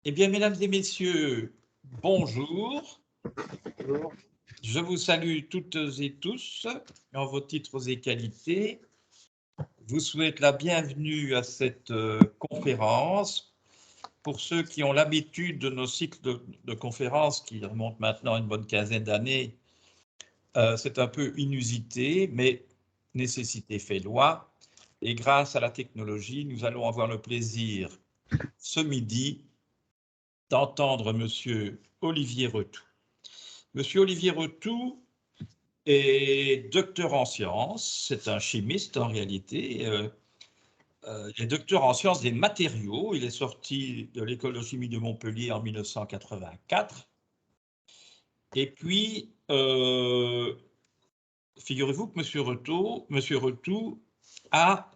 Eh bien, mesdames et messieurs, bonjour. Bonjour. Je vous salue toutes et tous en vos titres et qualités. Vous souhaite la bienvenue à cette conférence. Pour ceux qui ont l'habitude de nos cycles de conférences qui remontent maintenant à une bonne quinzaine d'années, c'est un peu inusité, mais nécessité fait loi. Et grâce à la technologie, nous allons avoir le plaisir ce midi d'entendre Monsieur Olivier Retout. Monsieur Olivier Retout est docteur en sciences, c'est un chimiste en réalité. Il est docteur en sciences des matériaux. Il est sorti de l'école de chimie de Montpellier en 1984. Et puis, figurez-vous que Monsieur Retout a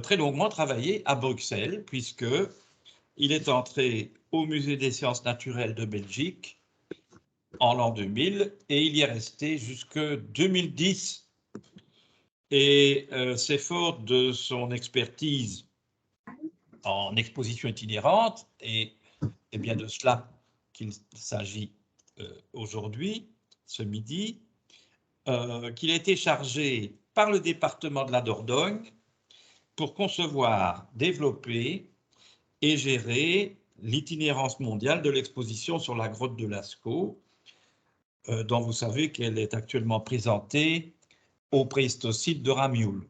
très longuement travaillé à Bruxelles, puisqu'il est entré au Musée des sciences naturelles de Belgique en l'an 2000 et il y est resté jusque 2010. Et c'est fort de son expertise en exposition itinérante, et c'est bien de cela qu'il s'agit aujourd'hui, ce midi, qu'il a été chargé par le département de la Dordogne pour concevoir, développer et gérer l'itinérance mondiale de l'exposition sur la grotte de Lascaux, dont vous savez qu'elle est actuellement présentée au Préhistocide de Ramioul.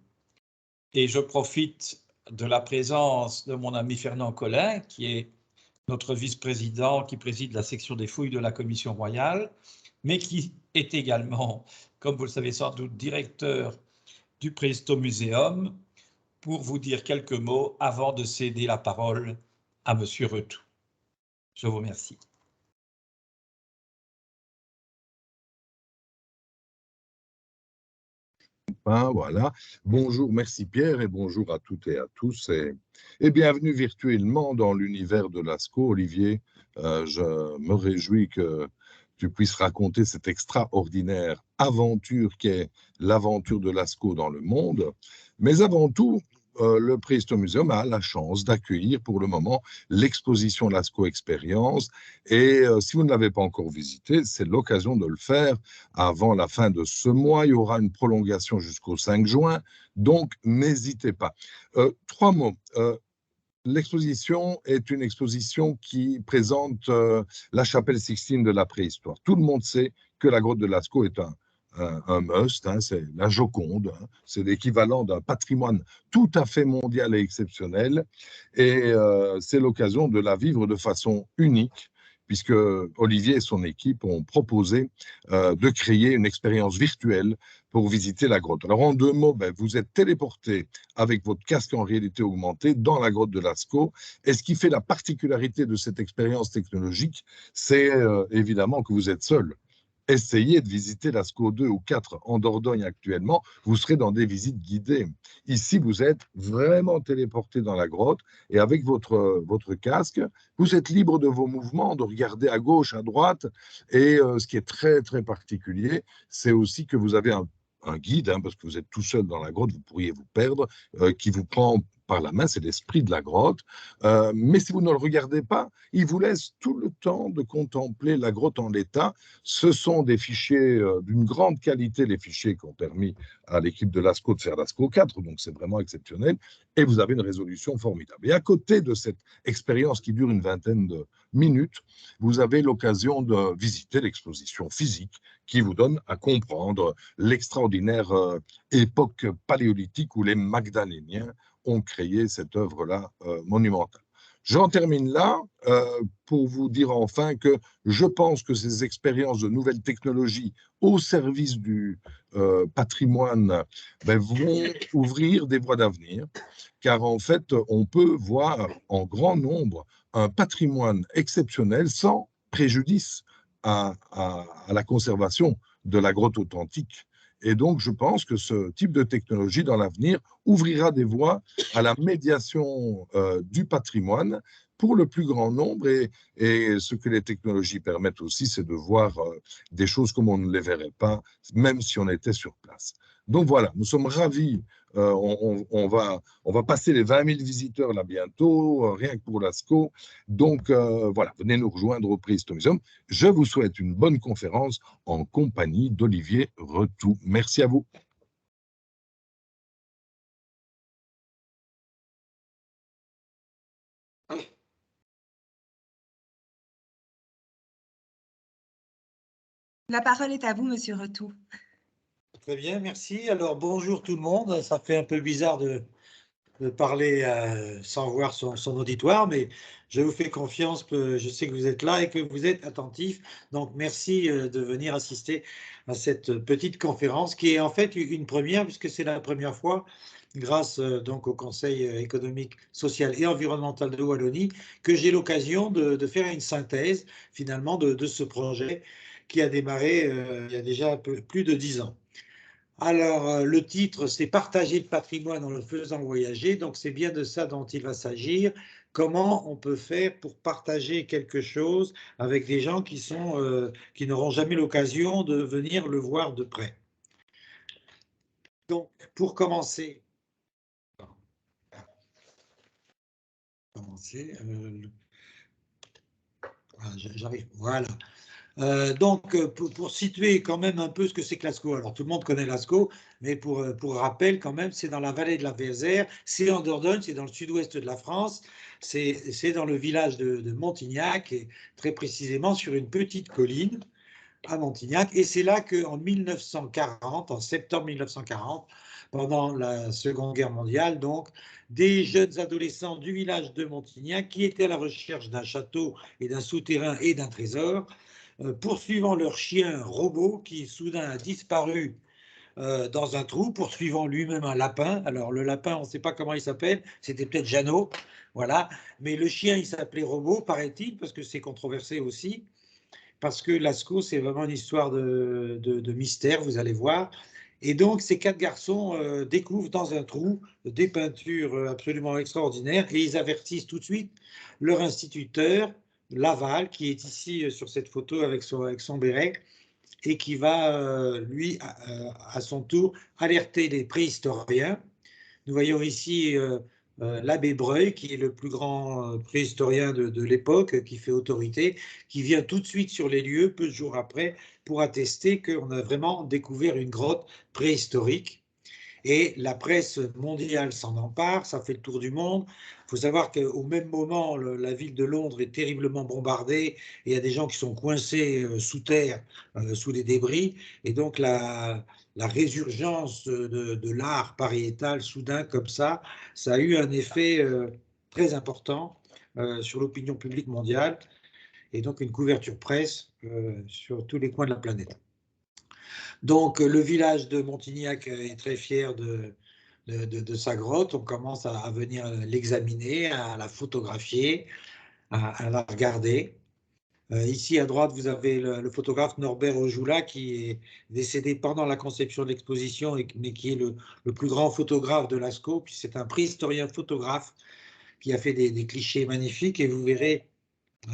Et je profite de la présence de mon ami Fernand Collin, qui est notre vice-président, qui préside la section des fouilles de la Commission royale, mais qui est également, comme vous le savez sans doute, directeur du Préhistomuséum, pour vous dire quelques mots avant de céder la parole à Monsieur Retout. Je vous remercie. Voilà. Bonjour, merci Pierre, et bonjour à toutes et à tous, et bienvenue virtuellement dans l'univers de Lascaux. Olivier, je me réjouis que tu puisses raconter cette extraordinaire aventure qu'est l'aventure de Lascaux dans le monde. Mais avant tout, le Préhistomuséum a la chance d'accueillir pour le moment l'exposition Lascaux Expérience. Et si vous ne l'avez pas encore visité, c'est l'occasion de le faire avant la fin de ce mois. Il y aura une prolongation jusqu'au 5 juin, donc n'hésitez pas. 3 mots. L'exposition est une exposition qui présente la chapelle Sixtine de la préhistoire. Tout le monde sait que la grotte de Lascaux est un must, hein, c'est la Joconde, hein, c'est l'équivalent d'un patrimoine tout à fait mondial et exceptionnel, et c'est l'occasion de la vivre de façon unique, puisque Olivier et son équipe ont proposé de créer une expérience virtuelle pour visiter la grotte. Alors en 2 mots, vous êtes téléporté avec votre casque en réalité augmentée dans la grotte de Lascaux, et ce qui fait la particularité de cette expérience technologique, c'est évidemment que vous êtes seul. Essayez de visiter Lascaux 2 ou 4 en Dordogne actuellement, vous serez dans des visites guidées. Ici, vous êtes vraiment téléporté dans la grotte, et avec votre casque, vous êtes libre de vos mouvements, de regarder à gauche, à droite, et ce qui est très, très particulier, c'est aussi que vous avez un guide, hein, parce que vous êtes tout seul dans la grotte, vous pourriez vous perdre, qui vous prend par la main, c'est l'esprit de la grotte. Mais si vous ne le regardez pas, il vous laisse tout le temps de contempler la grotte en l'état. Ce sont des fichiers d'une grande qualité, les fichiers qui ont permis à l'équipe de Lascaux de faire Lascaux 4, donc c'est vraiment exceptionnel, et vous avez une résolution formidable. Et à côté de cette expérience qui dure une vingtaine de minutes, vous avez l'occasion de visiter l'exposition physique qui vous donne à comprendre l'extraordinaire époque paléolithique où les Magdaléniens ont créé cette œuvre-là monumentale. J'en termine là pour vous dire enfin que je pense que ces expériences de nouvelles technologies au service du patrimoine vont ouvrir des voies d'avenir, car en fait, on peut voir en grand nombre un patrimoine exceptionnel sans préjudice à la conservation de la grotte authentique. Et donc, je pense que ce type de technologie, dans l'avenir, ouvrira des voies à la médiation du patrimoine pour le plus grand nombre. Et ce que les technologies permettent aussi, c'est de voir des choses comme on ne les verrait pas, même si on était sur place. Donc voilà, nous sommes ravis. On va passer les 20 000 visiteurs là bientôt, rien que pour l'ASCO. Donc voilà, venez nous rejoindre au Préhistomuseum. Je vous souhaite une bonne conférence en compagnie d'Olivier Retou. Merci à vous. La parole est à vous, Monsieur Retou. Très bien, merci. Alors, bonjour tout le monde. Ça fait un peu bizarre de parler sans voir son auditoire, mais je vous fais confiance, que je sais que vous êtes là et que vous êtes attentifs. Donc, merci de venir assister à cette petite conférence qui est en fait une première, puisque c'est la première fois, grâce donc au Conseil économique, social et environnemental de Wallonie, que j'ai l'occasion de faire une synthèse finalement de ce projet qui a démarré il y a déjà plus de 10 ans. Alors, le titre, c'est Partager le patrimoine en le faisant voyager. Donc, c'est bien de ça dont il va s'agir. Comment on peut faire pour partager quelque chose avec des gens qui n'auront jamais l'occasion de venir le voir de près. Donc, pour commencer, j'arrive, voilà. Donc, pour situer quand même un peu ce que c'est que l'ASCO, alors tout le monde connaît l'ASCO, mais pour rappel quand même, c'est dans la vallée de la Vézère, c'est en Dordogne, c'est dans le sud-ouest de la France, c'est dans le village de Montignac, et très précisément sur une petite colline à Montignac, et c'est là qu'en 1940, en septembre 1940, pendant la Seconde Guerre mondiale, donc, des jeunes adolescents du village de Montignac qui étaient à la recherche d'un château et d'un souterrain et d'un trésor, poursuivant leur chien robot qui soudain a disparu dans un trou, poursuivant lui-même un lapin. Alors le lapin, on ne sait pas comment il s'appelle, c'était peut-être Jeannot, voilà. Mais le chien, il s'appelait Robot, paraît-il, parce que c'est controversé aussi, parce que Lascaux, c'est vraiment une histoire de mystère, vous allez voir. Et donc, ces 4 garçons découvrent dans un trou des peintures absolument extraordinaires et ils avertissent tout de suite leur instituteur, Laval, qui est ici sur cette photo avec son béret, et qui va, lui, à son tour, alerter les préhistoriens. Nous voyons ici l'abbé Breuil, qui est le plus grand préhistorien de l'époque, qui fait autorité, qui vient tout de suite sur les lieux, peu de jours après, pour attester qu'on a vraiment découvert une grotte préhistorique. Et la presse mondiale s'en empare, ça fait le tour du monde. Il faut savoir qu'au même moment, la ville de Londres est terriblement bombardée et il y a des gens qui sont coincés sous terre, sous les débris. Et donc la résurgence de l'art pariétal soudain comme ça a eu un effet très important sur l'opinion publique mondiale et donc une couverture presse sur tous les coins de la planète. Donc le village de Montignac est très fier de sa grotte. On commence à venir l'examiner, à la photographier, à la regarder. Ici à droite, vous avez le photographe Norbert Ojoula qui est décédé pendant la conception de l'exposition, mais qui est le plus grand photographe de Lascaux. Puis c'est un préhistorien photographe qui a fait des clichés magnifiques. Et vous verrez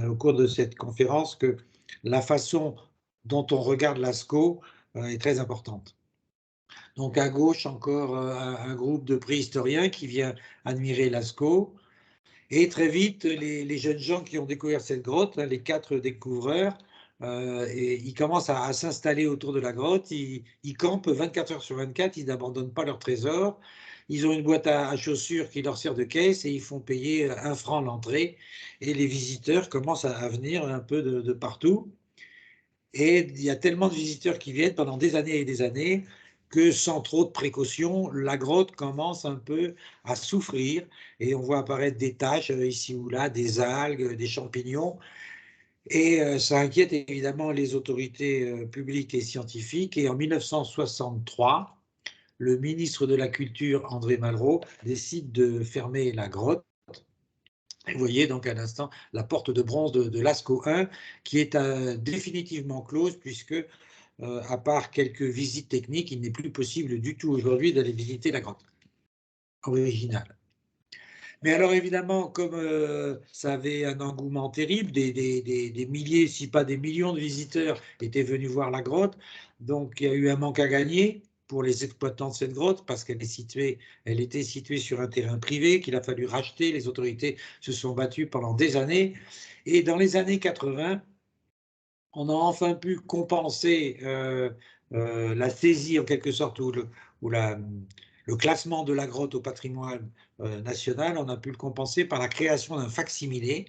au cours de cette conférence que la façon dont on regarde Lascaux est très importante. Donc à gauche, encore un groupe de préhistoriens qui vient admirer Lascaux. Et très vite, les jeunes gens qui ont découvert cette grotte, les 4 découvreurs, et ils commencent à s'installer autour de la grotte. Ils campent 24 heures sur 24, ils n'abandonnent pas leur trésor. Ils ont une boîte à chaussures qui leur sert de caisse et ils font payer 1 franc l'entrée. Et les visiteurs commencent à venir un peu de partout. Et il y a tellement de visiteurs qui viennent pendant des années et des années que sans trop de précautions, la grotte commence un peu à souffrir et on voit apparaître des taches ici ou là, des algues, des champignons. Et ça inquiète évidemment les autorités publiques et scientifiques. Et en 1963, le ministre de la Culture, André Malraux, décide de fermer la grotte. Et vous voyez donc à l'instant la porte de bronze de Lascaux 1 qui est définitivement close puisque à part quelques visites techniques, il n'est plus possible du tout aujourd'hui d'aller visiter la grotte originale. Mais alors évidemment, comme ça avait un engouement terrible, des milliers, si pas des millions de visiteurs étaient venus voir la grotte, donc il y a eu un manque à gagner pour les exploitants de cette grotte parce qu'elle était située sur un terrain privé qu'il a fallu racheter. Les autorités se sont battues pendant des années. Et dans les années 80, on a enfin pu compenser la saisie en quelque sorte ou le classement de la grotte au patrimoine national. On a pu le compenser par la création d'un facsimilé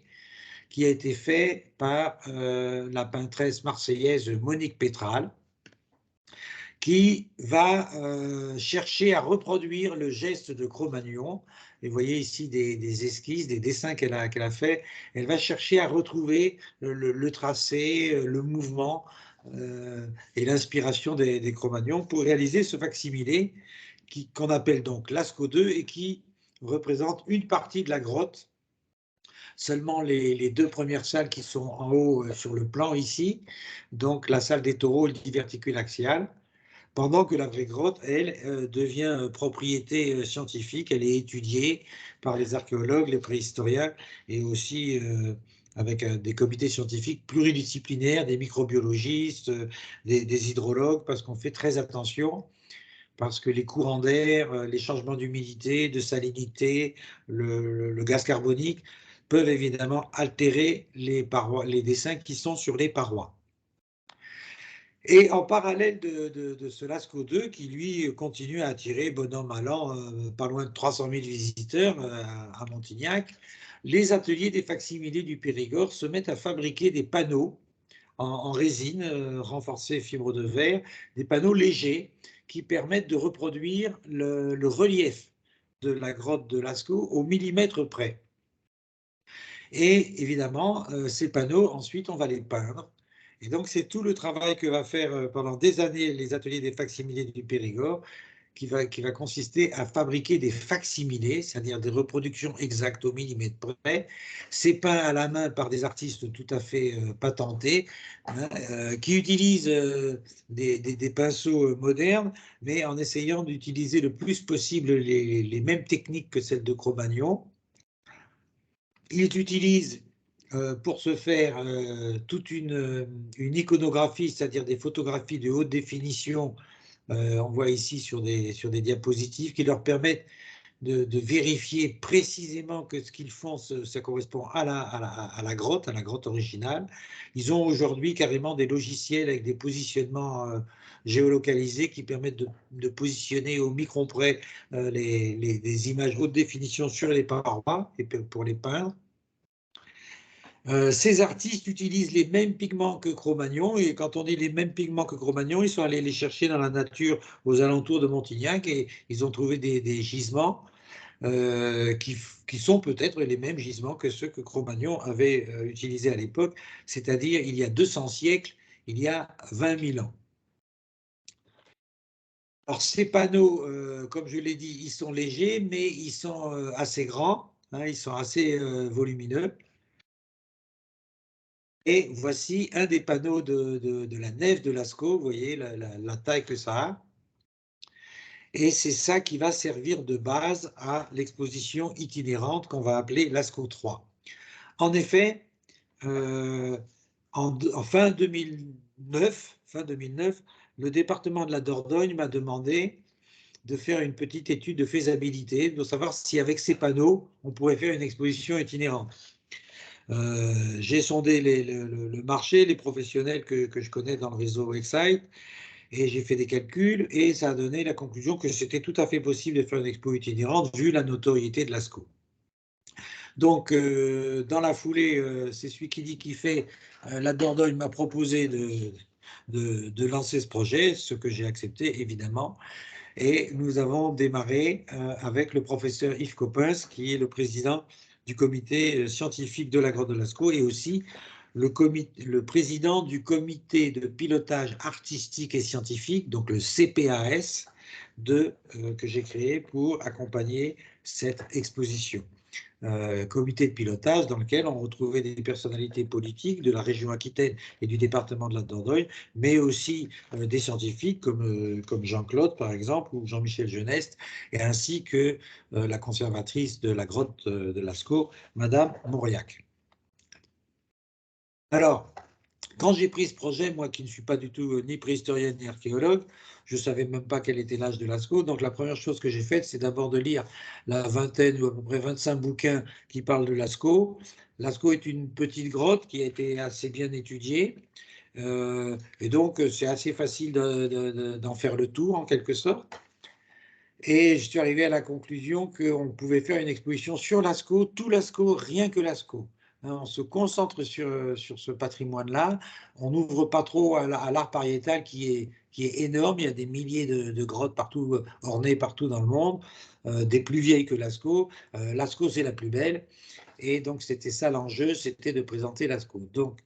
qui a été fait par la peintresse marseillaise Monique Pétral, qui va chercher à reproduire le geste de Cro-Magnon. Et vous voyez ici des esquisses, des dessins qu'elle a fait. Elle va chercher à retrouver le tracé, le mouvement et l'inspiration des Cro-Magnon pour réaliser ce facsimilé qu'on appelle donc Lascaux 2 et qui représente une partie de la grotte. Seulement les deux premières salles qui sont en haut sur le plan ici, donc la salle des taureaux et le diverticule axial, pendant que la vraie grotte, elle, devient propriété scientifique, elle est étudiée par les archéologues, les préhistoriens, et aussi avec des comités scientifiques pluridisciplinaires, des microbiologistes, des hydrologues, parce qu'on fait très attention, parce que les courants d'air, les changements d'humidité, de salinité, le gaz carbonique peuvent évidemment altérer les parois, les dessins qui sont sur les parois. Et en parallèle de ce Lascaux 2, qui lui continue à attirer, bon an, mal an, pas loin de 300 000 visiteurs à Montignac, les ateliers des facsimilés du Périgord se mettent à fabriquer des panneaux en résine renforcée fibre de verre, des panneaux légers qui permettent de reproduire le relief de la grotte de Lascaux au millimètre près. Et évidemment, ces panneaux, ensuite, on va les peindre. Et donc, c'est tout le travail que va faire pendant des années les ateliers des facsimilés du Périgord, qui va consister à fabriquer des facsimilés, c'est-à-dire des reproductions exactes au millimètre près. C'est peint à la main par des artistes tout à fait patentés, hein, qui utilisent des pinceaux modernes, mais en essayant d'utiliser le plus possible les mêmes techniques que celles de Cro-Magnon. Ils utilisent pour ce faire toute une iconographie, c'est-à-dire des photographies de haute définition, on voit ici sur des diapositives, qui leur permettent de vérifier précisément que ce qu'ils font, ça correspond à la grotte originale. Ils ont aujourd'hui carrément des logiciels avec des positionnements géolocalisés qui permettent de positionner au micron près les images haute définition sur les parois et pour les peindre. Ces artistes utilisent les mêmes pigments que Cro-Magnon, et quand on dit les mêmes pigments que Cro-Magnon, ils sont allés les chercher dans la nature aux alentours de Montignac et ils ont trouvé des gisements qui sont peut-être les mêmes gisements que ceux que Cro-Magnon avait utilisés à l'époque, c'est-à-dire il y a 200 siècles, il y a 20 000 ans. Alors ces panneaux, comme je l'ai dit, ils sont légers, mais ils sont assez grands, hein, ils sont assez volumineux. Et voici un des panneaux de la nef de Lascaux, vous voyez la taille que ça a. Et c'est ça qui va servir de base à l'exposition itinérante qu'on va appeler Lascaux 3. En effet, en fin 2009, le département de la Dordogne m'a demandé de faire une petite étude de faisabilité, de savoir si avec ces panneaux, on pourrait faire une exposition itinérante. J'ai sondé le marché, les professionnels que je connais dans le réseau Excite, et j'ai fait des calculs, et ça a donné la conclusion que c'était tout à fait possible de faire une expo itinérante vu la notoriété de Lascaux. Donc, dans la foulée, c'est celui qui dit qu'il fait, la Dordogne m'a proposé de lancer ce projet, ce que j'ai accepté évidemment, et nous avons démarré avec le professeur Yves Coppens, qui est le président du comité scientifique de la grotte de Lascaux et aussi le président du comité de pilotage artistique et scientifique, donc le CPAS, que j'ai créé pour accompagner cette exposition. comité de pilotage dans lequel on retrouvait des personnalités politiques de la région Aquitaine et du département de la Dordogne, mais aussi des scientifiques comme Jean-Claude, par exemple, ou Jean-Michel Geneste, et ainsi que la conservatrice de la grotte de Lascaux, Madame Mauriac. Alors, quand j'ai pris ce projet, moi qui ne suis pas du tout ni préhistorienne ni archéologue, je ne savais même pas quel était l'âge de Lascaux. Donc la première chose que j'ai faite, c'est d'abord de lire la vingtaine ou à peu près 25 bouquins qui parlent de Lascaux. Lascaux est une petite grotte qui a été assez bien étudiée. Et donc c'est assez facile d'en faire le tour en quelque sorte. Et je suis arrivé à la conclusion qu'on pouvait faire une exposition sur Lascaux, tout Lascaux, rien que Lascaux. On se concentre sur ce patrimoine-là. On n'ouvre pas trop à l'art pariétal qui est énorme. Il y a des milliers de grottes partout, ornées partout dans le monde, des plus vieilles que Lascaux. Lascaux, c'est la plus belle. Et donc, c'était ça l'enjeu, c'était de présenter Lascaux. Donc,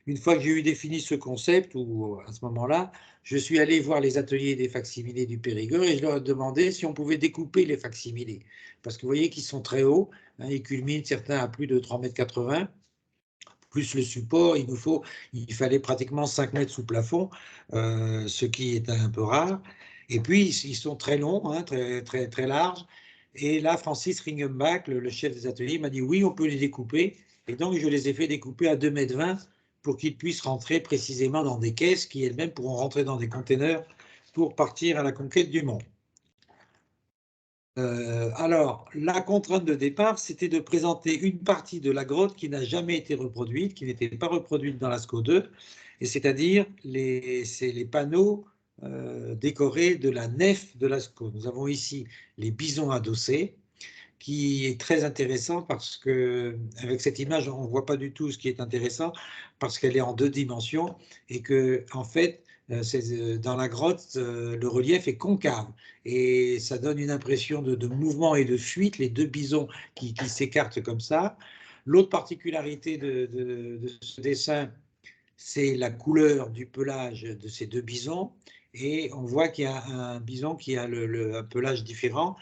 une fois que j'ai eu défini ce concept, ou à ce moment-là, je suis allé voir les ateliers des facsimilés du Périgord et je leur ai demandé si on pouvait découper les facsimilés. Parce que vous voyez qu'ils sont très hauts, hein, ils culminent certains à plus de 3,80 m, plus le support, il fallait pratiquement 5 mètres sous plafond, ce qui est un peu rare. Et puis, ils sont très longs, hein, très larges. Et là, Francis Ringenbach, le chef des ateliers, m'a dit oui, on peut les découper. Et donc, je les ai fait découper à 2,20 m pour qu'ils puissent rentrer précisément dans des caisses qui elles-mêmes pourront rentrer dans des containers pour partir à la conquête du monde. Alors, la contrainte de départ, c'était de présenter une partie de la grotte qui n'a jamais été reproduite, qui n'était pas reproduite dans Lascaux 2, et c'est-à-dire les panneaux décorés de la nef de Lascaux. Nous avons ici les bisons adossés, qui est très intéressant parce que avec cette image, on ne voit pas du tout ce qui est intéressant parce qu'elle est en 2 dimensions et que en fait, dans la grotte, le relief est concave et ça donne une impression de mouvement et de fuite, les 2 bisons qui s'écartent comme ça. L'autre particularité de ce dessin, c'est la couleur du pelage de ces 2 bisons. Et on voit qu'il y a un bison qui a un pelage différent.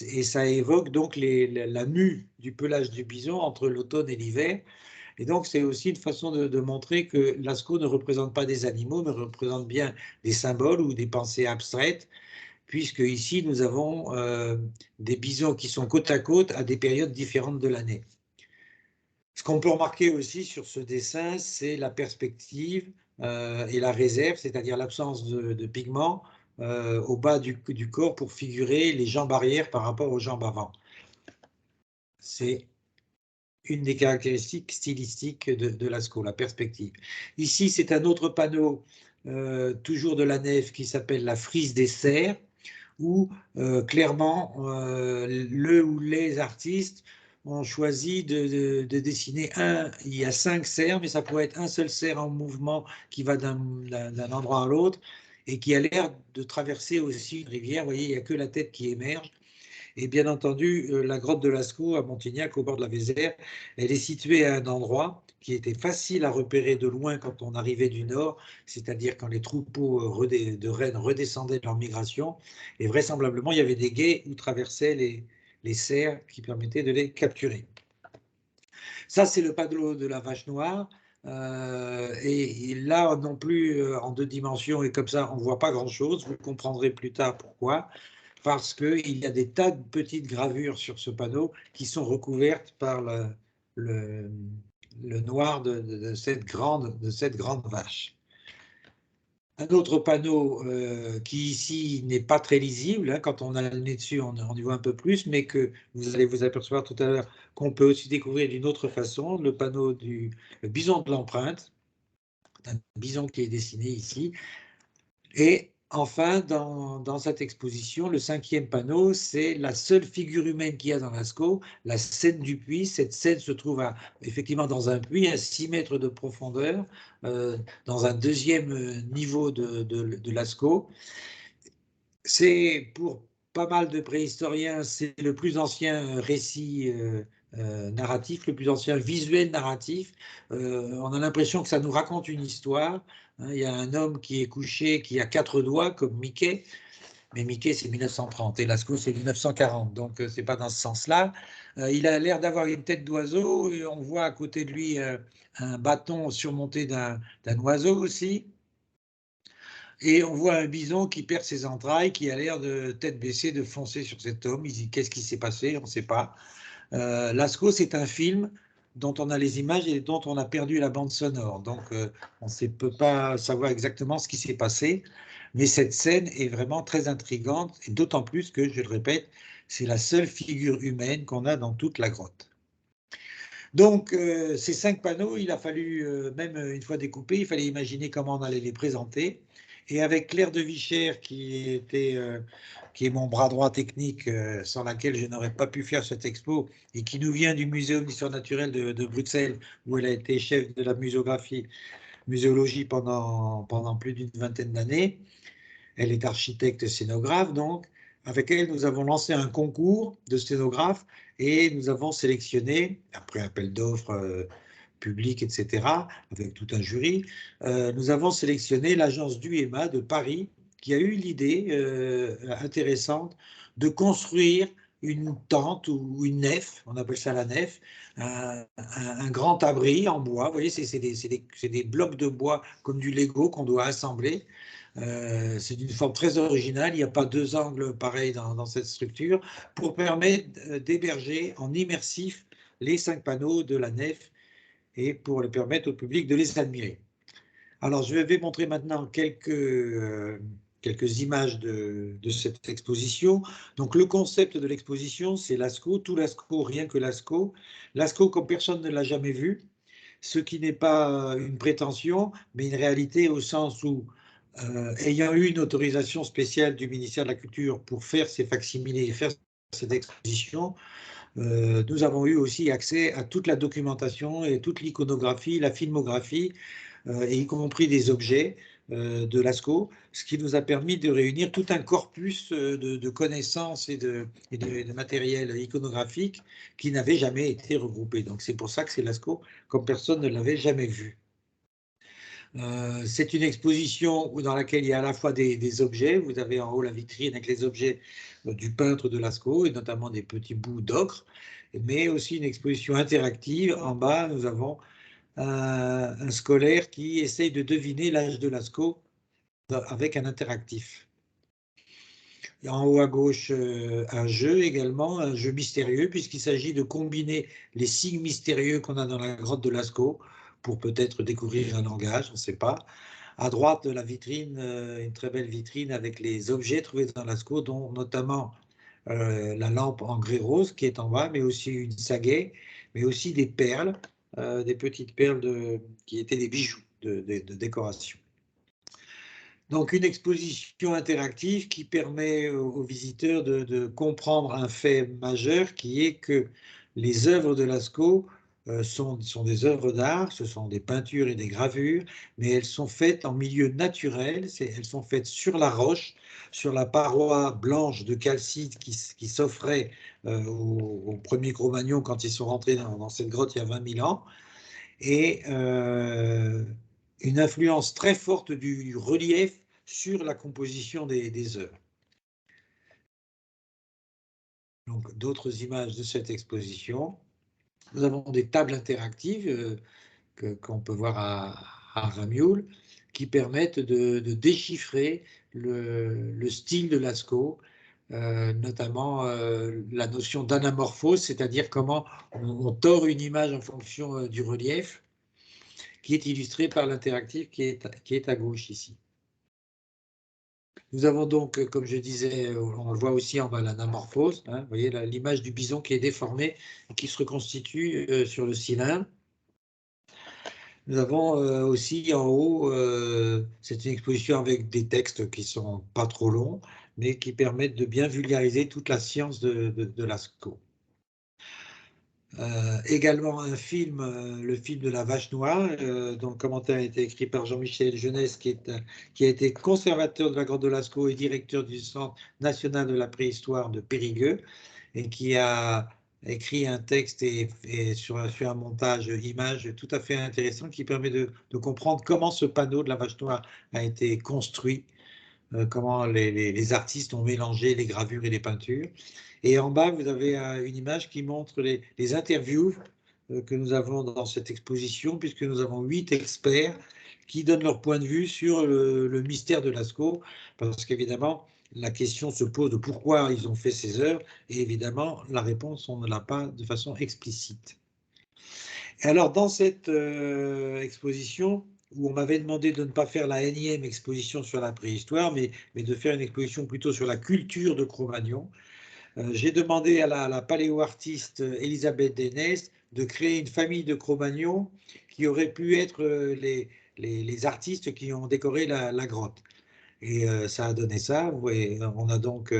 Et ça évoque donc la mue du pelage du bison entre l'automne et l'hiver. Et donc, c'est aussi une façon de montrer que Lascaux ne représente pas des animaux, mais représente bien des symboles ou des pensées abstraites, puisque ici, nous avons des bisons qui sont côte à côte à des périodes différentes de l'année. Ce qu'on peut remarquer aussi sur ce dessin, c'est la perspective et la réserve, c'est-à-dire l'absence de pigments au bas du corps pour figurer les jambes arrière par rapport aux jambes avant. C'est une des caractéristiques stylistiques de Lascaux, la perspective. Ici, c'est un autre panneau, toujours de la nef, qui s'appelle la frise des cerfs, où clairement, le ou les artistes ont choisi de dessiner il y a 5 cerfs, mais ça pourrait être un seul cerf en mouvement qui va d'un endroit à l'autre et qui a l'air de traverser aussi une rivière. Vous voyez, il n'y a que la tête qui émerge. Et bien entendu, la grotte de Lascaux à Montignac, au bord de la Vézère, elle est située à un endroit qui était facile à repérer de loin quand on arrivait du nord, c'est-à-dire quand les troupeaux de rennes redescendaient de leur migration. Et vraisemblablement, il y avait des gués où traversaient les cerfs qui permettaient de les capturer. Ça, c'est le panneau de la vache noire. Et là, non plus, en 2 dimensions, et comme ça, on ne voit pas grand-chose. Vous comprendrez plus tard pourquoi. Parce qu'il y a des tas de petites gravures sur ce panneau qui sont recouvertes par le noir de cette grande vache. Un autre panneau qui ici n'est pas très lisible, hein, quand on a le nez dessus, on y voit un peu plus, mais que vous allez vous apercevoir tout à l'heure qu'on peut aussi découvrir d'une autre façon, le panneau du bison de l'empreinte, un bison qui est dessiné ici. Et enfin, dans cette exposition, le 5e panneau, c'est la seule figure humaine qu'il y a dans Lascaux, la scène du puits. Cette scène se trouve effectivement dans un puits à 6 mètres de profondeur, dans un 2e niveau de Lascaux. C'est pour pas mal de préhistoriens, c'est le plus ancien récit narratif, le plus ancien visuel narratif. On a l'impression que ça nous raconte une histoire. Il y a un homme qui est couché, qui a 4 doigts, comme Mickey, mais Mickey, c'est 1930 et Lascaux, c'est 1940. Donc, ce n'est pas dans ce sens-là. Il a l'air d'avoir une tête d'oiseau. On voit à côté de lui un bâton surmonté d'un oiseau aussi. Et on voit un bison qui perd ses entrailles, qui a l'air de tête baissée, de foncer sur cet homme. Il dit, qu'est-ce qui s'est passé? On ne sait pas. Lascaux, c'est un film dont on a les images et dont on a perdu la bande sonore. Donc, on ne peut pas savoir exactement ce qui s'est passé. Mais cette scène est vraiment très intrigante, et d'autant plus que, je le répète, c'est la seule figure humaine qu'on a dans toute la grotte. Donc, ces 5 panneaux, il a fallu, même une fois découpés, il fallait imaginer comment on allait les présenter. Et avec Claire de Vichère, qui est mon bras droit technique, sans laquelle je n'aurais pas pu faire cette expo, et qui nous vient du Muséum d'histoire naturelle de Bruxelles, où elle a été chef de la muséologie pendant plus d'une vingtaine d'années. Elle est architecte scénographe, donc. Avec elle, nous avons lancé un concours de scénographes et nous avons sélectionné, après appel d'offres public, etc., avec tout un jury, nous avons sélectionné l'agence d'UEMA de Paris qui a eu l'idée intéressante de construire une tente ou une nef, on appelle ça la nef, un grand abri en bois. Vous voyez, c'est des blocs de bois comme du Lego qu'on doit assembler. C'est d'une forme très originale, il n'y a pas 2 angles pareils dans cette structure, pour permettre d'héberger en immersif les 5 panneaux de la nef et pour le permettre au public de les admirer. Alors, je vais montrer maintenant quelques images de cette exposition. Donc, le concept de l'exposition, c'est Lascaux, tout Lascaux, rien que Lascaux. Lascaux comme personne ne l'a jamais vu, ce qui n'est pas une prétention, mais une réalité au sens où, ayant eu une autorisation spéciale du ministère de la Culture pour faire ces facsimilés et faire cette exposition, nous avons eu aussi accès à toute la documentation et toute l'iconographie, la filmographie, et y compris des objets de Lascaux, ce qui nous a permis de réunir tout un corpus de connaissances et de matériel iconographique qui n'avait jamais été regroupé. Donc c'est pour ça que c'est Lascaux comme personne ne l'avait jamais vu. C'est une exposition dans laquelle il y a à la fois des objets. Vous avez en haut la vitrine avec les objets du peintre de Lascaux et notamment des petits bouts d'ocre, mais aussi une exposition interactive. En bas, nous avons un scolaire qui essaye de deviner l'âge de Lascaux avec un interactif. Et en haut à gauche, un jeu également, un jeu mystérieux, puisqu'il s'agit de combiner les signes mystérieux qu'on a dans la grotte de Lascaux pour peut-être découvrir un langage, on ne sait pas. À droite de la vitrine, une très belle vitrine avec les objets trouvés dans Lascaux, dont notamment la lampe en grès rose qui est en bas, mais aussi une sagaie, mais aussi des perles, des petites perles qui étaient des bijoux de décoration. Donc une exposition interactive qui permet aux visiteurs de comprendre un fait majeur qui est que les œuvres de Lascaux sont des œuvres d'art, ce sont des peintures et des gravures, mais elles sont faites en milieu naturel, elles sont faites sur la roche, sur la paroi blanche de calcite qui s'offrait aux premiers Cro-Magnons quand ils sont rentrés dans cette grotte il y a 20 000 ans, et une influence très forte du relief sur la composition des œuvres. Donc, d'autres images de cette exposition. Nous avons des tables interactives qu'on peut voir à Ramioul qui permettent de déchiffrer le style de Lascaux, notamment la notion d'anamorphose, c'est-à-dire comment on tord une image en fonction du relief, qui est illustré par l'interactif qui est à gauche ici. Nous avons donc, comme je disais, on le voit aussi en bas, l'anamorphose. Vous voyez l'image du bison qui est déformée et qui se reconstitue sur le cylindre. Nous avons aussi en haut, c'est une exposition avec des textes qui ne sont pas trop longs, mais qui permettent de bien vulgariser toute la science de Lascaux. Également un film, le film de la Vache Noire, dont le commentaire a été écrit par Jean-Michel Jeunesse, qui a été conservateur de la grotte de Lascaux et directeur du Centre national de la préhistoire de Périgueux, et qui a écrit un texte et sur un montage image tout à fait intéressant qui permet de comprendre comment ce panneau de la Vache Noire a été construit comment les artistes ont mélangé les gravures et les peintures. Et en bas, vous avez une image qui montre les interviews que nous avons dans cette exposition, puisque nous avons 8 experts qui donnent leur point de vue sur le mystère de Lascaux, parce qu'évidemment, la question se pose de pourquoi ils ont fait ces œuvres, et évidemment, la réponse, on ne l'a pas de façon explicite. Et alors, dans cette exposition, où on m'avait demandé de ne pas faire la énième exposition sur la préhistoire, mais de faire une exposition plutôt sur la culture de Cro-Magnon, j'ai demandé à la paléo-artiste Elisabeth Dénès de créer une famille de Cro-Magnon qui aurait pu être les artistes qui ont décoré la grotte. Et ça a donné ça. Vous voyez, on a donc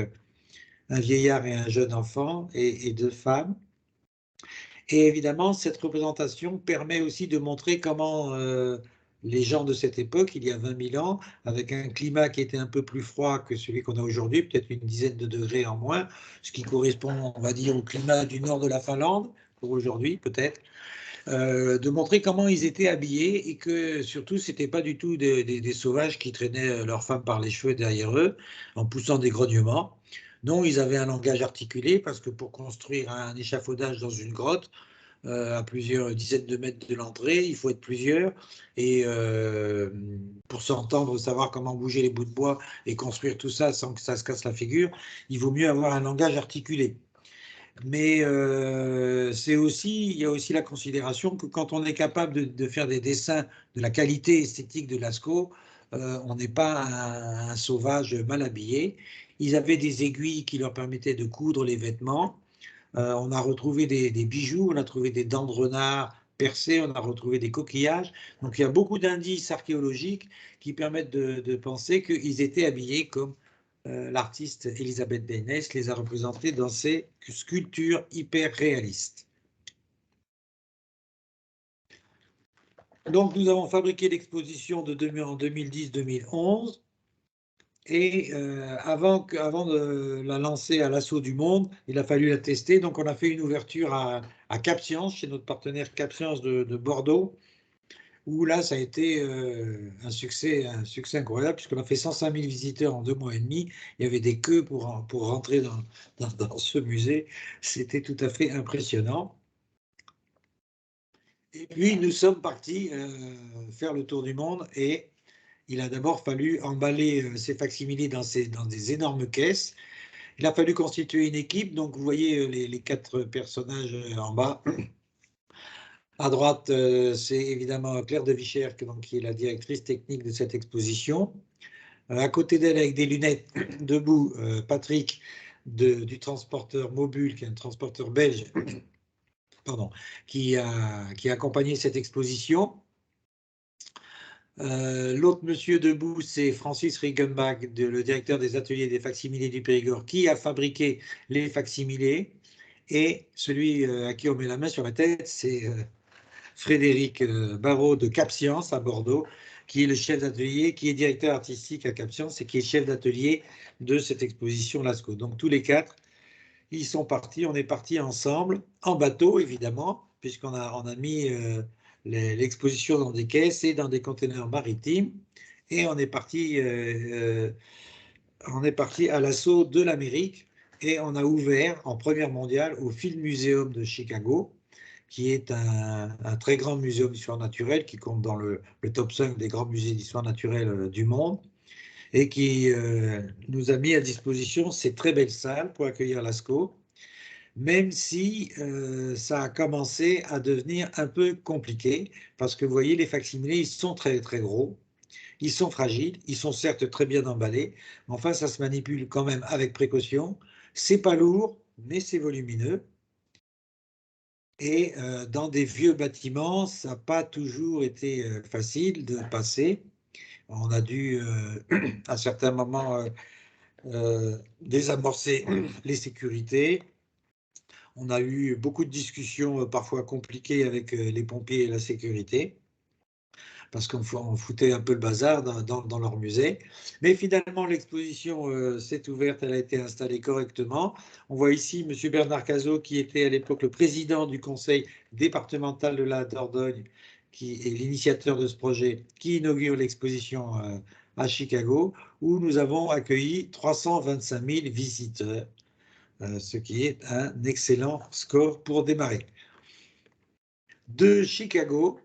un vieillard et un jeune enfant et 2 femmes. Et évidemment, cette représentation permet aussi de montrer comment les gens de cette époque, il y a 20 000 ans, avec un climat qui était un peu plus froid que celui qu'on a aujourd'hui, peut-être une dizaine de degrés en moins, ce qui correspond, on va dire, au climat du nord de la Finlande, pour aujourd'hui peut-être, de montrer comment ils étaient habillés et que surtout, ce n'était pas du tout des sauvages qui traînaient leurs femmes par les cheveux derrière eux en poussant des grognements. Non, ils avaient un langage articulé parce que pour construire un échafaudage dans une grotte, à plusieurs dizaines de mètres de l'entrée, il faut être plusieurs. Et pour s'entendre, savoir comment bouger les bouts de bois et construire tout ça sans que ça se casse la figure, il vaut mieux avoir un langage articulé. Mais il y a aussi la considération que quand on est capable de faire des dessins de la qualité esthétique de Lascaux, on n'est pas un sauvage mal habillé. Ils avaient des aiguilles qui leur permettaient de coudre les vêtements. On a retrouvé des bijoux, on a trouvé des dents de renard percées, on a retrouvé des coquillages. Donc il y a beaucoup d'indices archéologiques qui permettent de penser qu'ils étaient habillés comme l'artiste Elisabeth Dénès les a représentés dans ses sculptures hyper réalistes. Donc nous avons fabriqué l'exposition en 2010-2011. Et avant de la lancer à l'assaut du monde, il a fallu la tester. Donc, on a fait une ouverture à CapScience, chez notre partenaire CapScience de Bordeaux, où là, ça a été un succès incroyable, puisqu'on a fait 105 000 visiteurs en 2 mois et demi. Il y avait des queues pour rentrer dans ce musée. C'était tout à fait impressionnant. Et puis, nous sommes partis faire le tour du monde et il a d'abord fallu emballer ces facsimilés dans des énormes caisses. Il a fallu constituer une équipe. Donc, vous voyez les 4 personnages en bas. À droite, c'est évidemment Claire de Vicher, qui est la directrice technique de cette exposition. À côté d'elle, avec des lunettes, debout, Patrick du transporteur Mobule, qui est un transporteur belge, pardon, qui a accompagné cette exposition. L'autre monsieur debout, c'est Francis Riggenbach, le directeur des ateliers des facsimilés du Périgord, qui a fabriqué les facsimilés. Et celui à qui on met la main sur la tête, c'est Frédéric Barrault de CapScience à Bordeaux, qui est le chef d'atelier, qui est directeur artistique à CapScience et qui est chef d'atelier de cette exposition Lascaux. Donc tous les 4, ils sont partis, on est partis ensemble, en bateau évidemment, puisqu'on a mis l'exposition dans des caisses et dans des conteneurs maritimes, et on est parti à l'assaut de l'Amérique, et on a ouvert en première mondiale au Field Museum de Chicago, qui est un très grand muséum d'histoire naturelle, qui compte dans le top 5 des grands musées d'histoire naturelle du monde, et qui nous a mis à disposition ces très belles salles pour accueillir Lascaux, même si ça a commencé à devenir un peu compliqué, parce que vous voyez, les facsimilés, ils sont très très gros, ils sont fragiles, ils sont certes très bien emballés, mais enfin ça se manipule quand même avec précaution, c'est pas lourd, mais c'est volumineux, et dans des vieux bâtiments, ça n'a pas toujours été facile de passer. On a dû à certains moments désamorcer les sécurités. On a eu beaucoup de discussions parfois compliquées avec les pompiers et la sécurité, parce qu'on foutait un peu le bazar dans leur musée. Mais finalement, l'exposition s'est ouverte, elle a été installée correctement. On voit ici M. Bernard Cazot, qui était à l'époque le président du conseil départemental de la Dordogne, qui est l'initiateur de ce projet, qui inaugure l'exposition à Chicago, où nous avons accueilli 325 000 visiteurs, ce qui est un excellent score pour démarrer. De Chicago,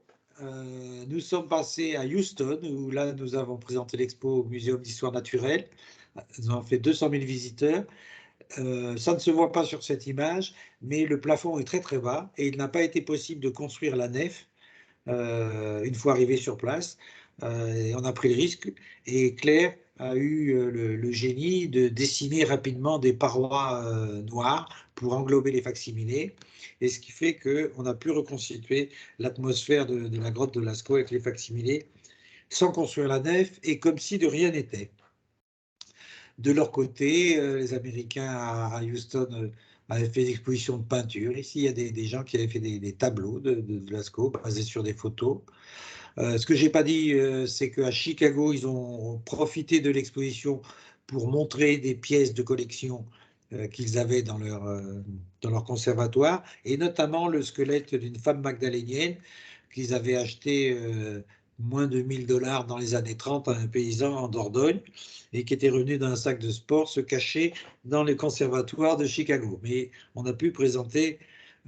nous sommes passés à Houston, où là, nous avons présenté l'expo au Muséum d'histoire naturelle. Nous avons fait 200 000 visiteurs. Ça ne se voit pas sur cette image, mais le plafond est très très bas et il n'a pas été possible de construire la nef une fois arrivé sur place. On a pris le risque et Claire a eu le génie de dessiner rapidement des parois noires pour englober les facsimilés, et ce qui fait qu'on a pu reconstituer l'atmosphère de la grotte de Lascaux avec les facsimilés sans construire la nef et comme si de rien n'était. De leur côté, les Américains à Houston avaient fait des expositions de peinture. Ici, il y a des gens qui avaient fait des tableaux de Lascaux basés sur des photos. Ce que je n'ai pas dit, c'est qu'à Chicago, ils ont profité de l'exposition pour montrer des pièces de collection qu'ils avaient dans leur conservatoire, et notamment le squelette d'une femme magdalénienne qu'ils avaient acheté moins de 1 000 $ dans les années 30 à un paysan en Dordogne, et qui était revenu dans un sac de sport se cacher dans les conservatoires de Chicago. Mais on a pu présenter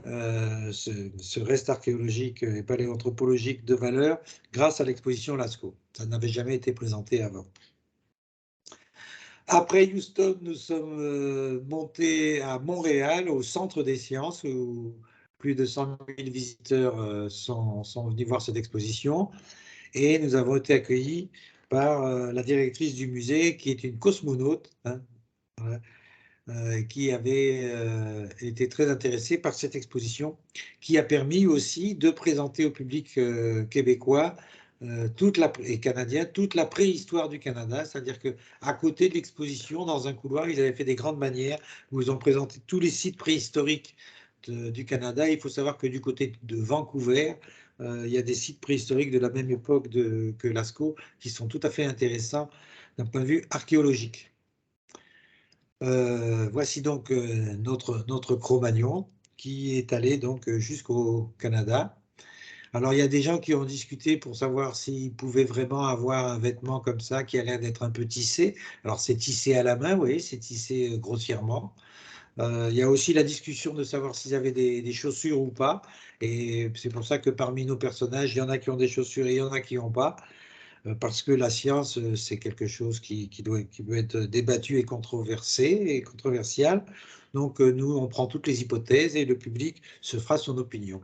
ce reste archéologique et paléanthropologique de valeur grâce à l'exposition Lascaux. Ça n'avait jamais été présenté avant. Après Houston, nous sommes montés à Montréal, au Centre des sciences, où plus de 100 000 visiteurs sont venus voir cette exposition. Et nous avons été accueillis par la directrice du musée, qui est une cosmonaute, hein, voilà, qui avait été très intéressé par cette exposition, qui a permis aussi de présenter au public québécois et canadien toute la préhistoire du Canada, c'est-à-dire qu'à côté de l'exposition, dans un couloir, ils avaient fait des grandes bannières où ils ont présenté tous les sites préhistoriques du Canada. Il faut savoir que du côté de Vancouver, il y a des sites préhistoriques de la même époque que Lascaux qui sont tout à fait intéressants d'un point de vue archéologique. Voici donc notre Cro-Magnon qui est allé donc jusqu'au Canada. Alors il y a des gens qui ont discuté pour savoir s'ils pouvaient vraiment avoir un vêtement comme ça qui a l'air d'être un peu tissé. Alors c'est tissé à la main, vous voyez, c'est tissé grossièrement. Il y a aussi la discussion de savoir s'ils avaient des chaussures ou pas. Et c'est pour ça que parmi nos personnages, il y en a qui ont des chaussures et il y en a qui n'ont pas. Parce que la science, c'est quelque chose qui doit être débattu et controversé et controversial. Donc, nous, on prend toutes les hypothèses et le public se fera son opinion.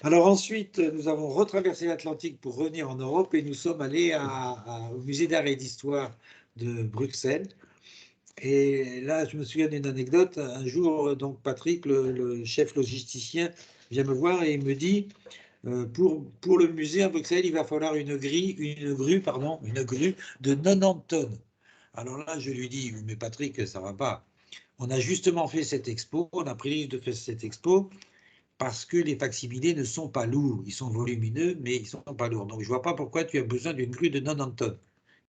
Alors ensuite, nous avons retraversé l'Atlantique pour revenir en Europe et nous sommes allés au Musée d'art et d'histoire de Bruxelles. Et là, je me souviens d'une anecdote. Un jour, donc Patrick, le chef logisticien, vient me voir et il me dit pour le musée à Bruxelles, il va falloir une grue de 90 tonnes. Alors là, je lui dis, mais Patrick, ça ne va pas. On a justement fait cette expo, on a pris le risque de faire cette expo parce que les facsimilés ne sont pas lourds. Ils sont volumineux, mais ils ne sont pas lourds. Donc, je ne vois pas pourquoi tu as besoin d'une grue de 90 tonnes.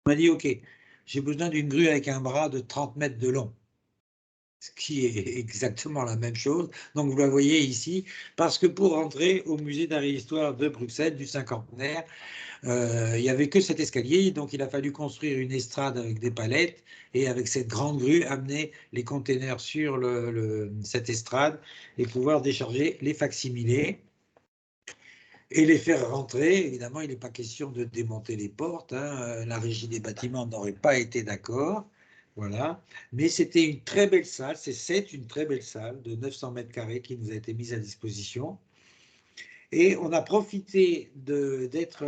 Il m'a dit, OK, j'ai besoin d'une grue avec un bras de 30 mètres de long. Ce qui est exactement la même chose. Donc, vous la voyez ici, parce que pour rentrer au musée d'art et d'histoire de Bruxelles du cinquantenaire, il n'y avait que cet escalier, donc il a fallu construire une estrade avec des palettes et avec cette grande grue, amener les containers sur cette estrade et pouvoir décharger les facsimilés et les faire rentrer. Évidemment, il n'est pas question de démonter les portes, hein. La régie des bâtiments n'aurait pas été d'accord. Voilà, mais c'était une très belle salle, c'est une très belle salle de 900 mètres carrés qui nous a été mise à disposition. Et on a profité d'être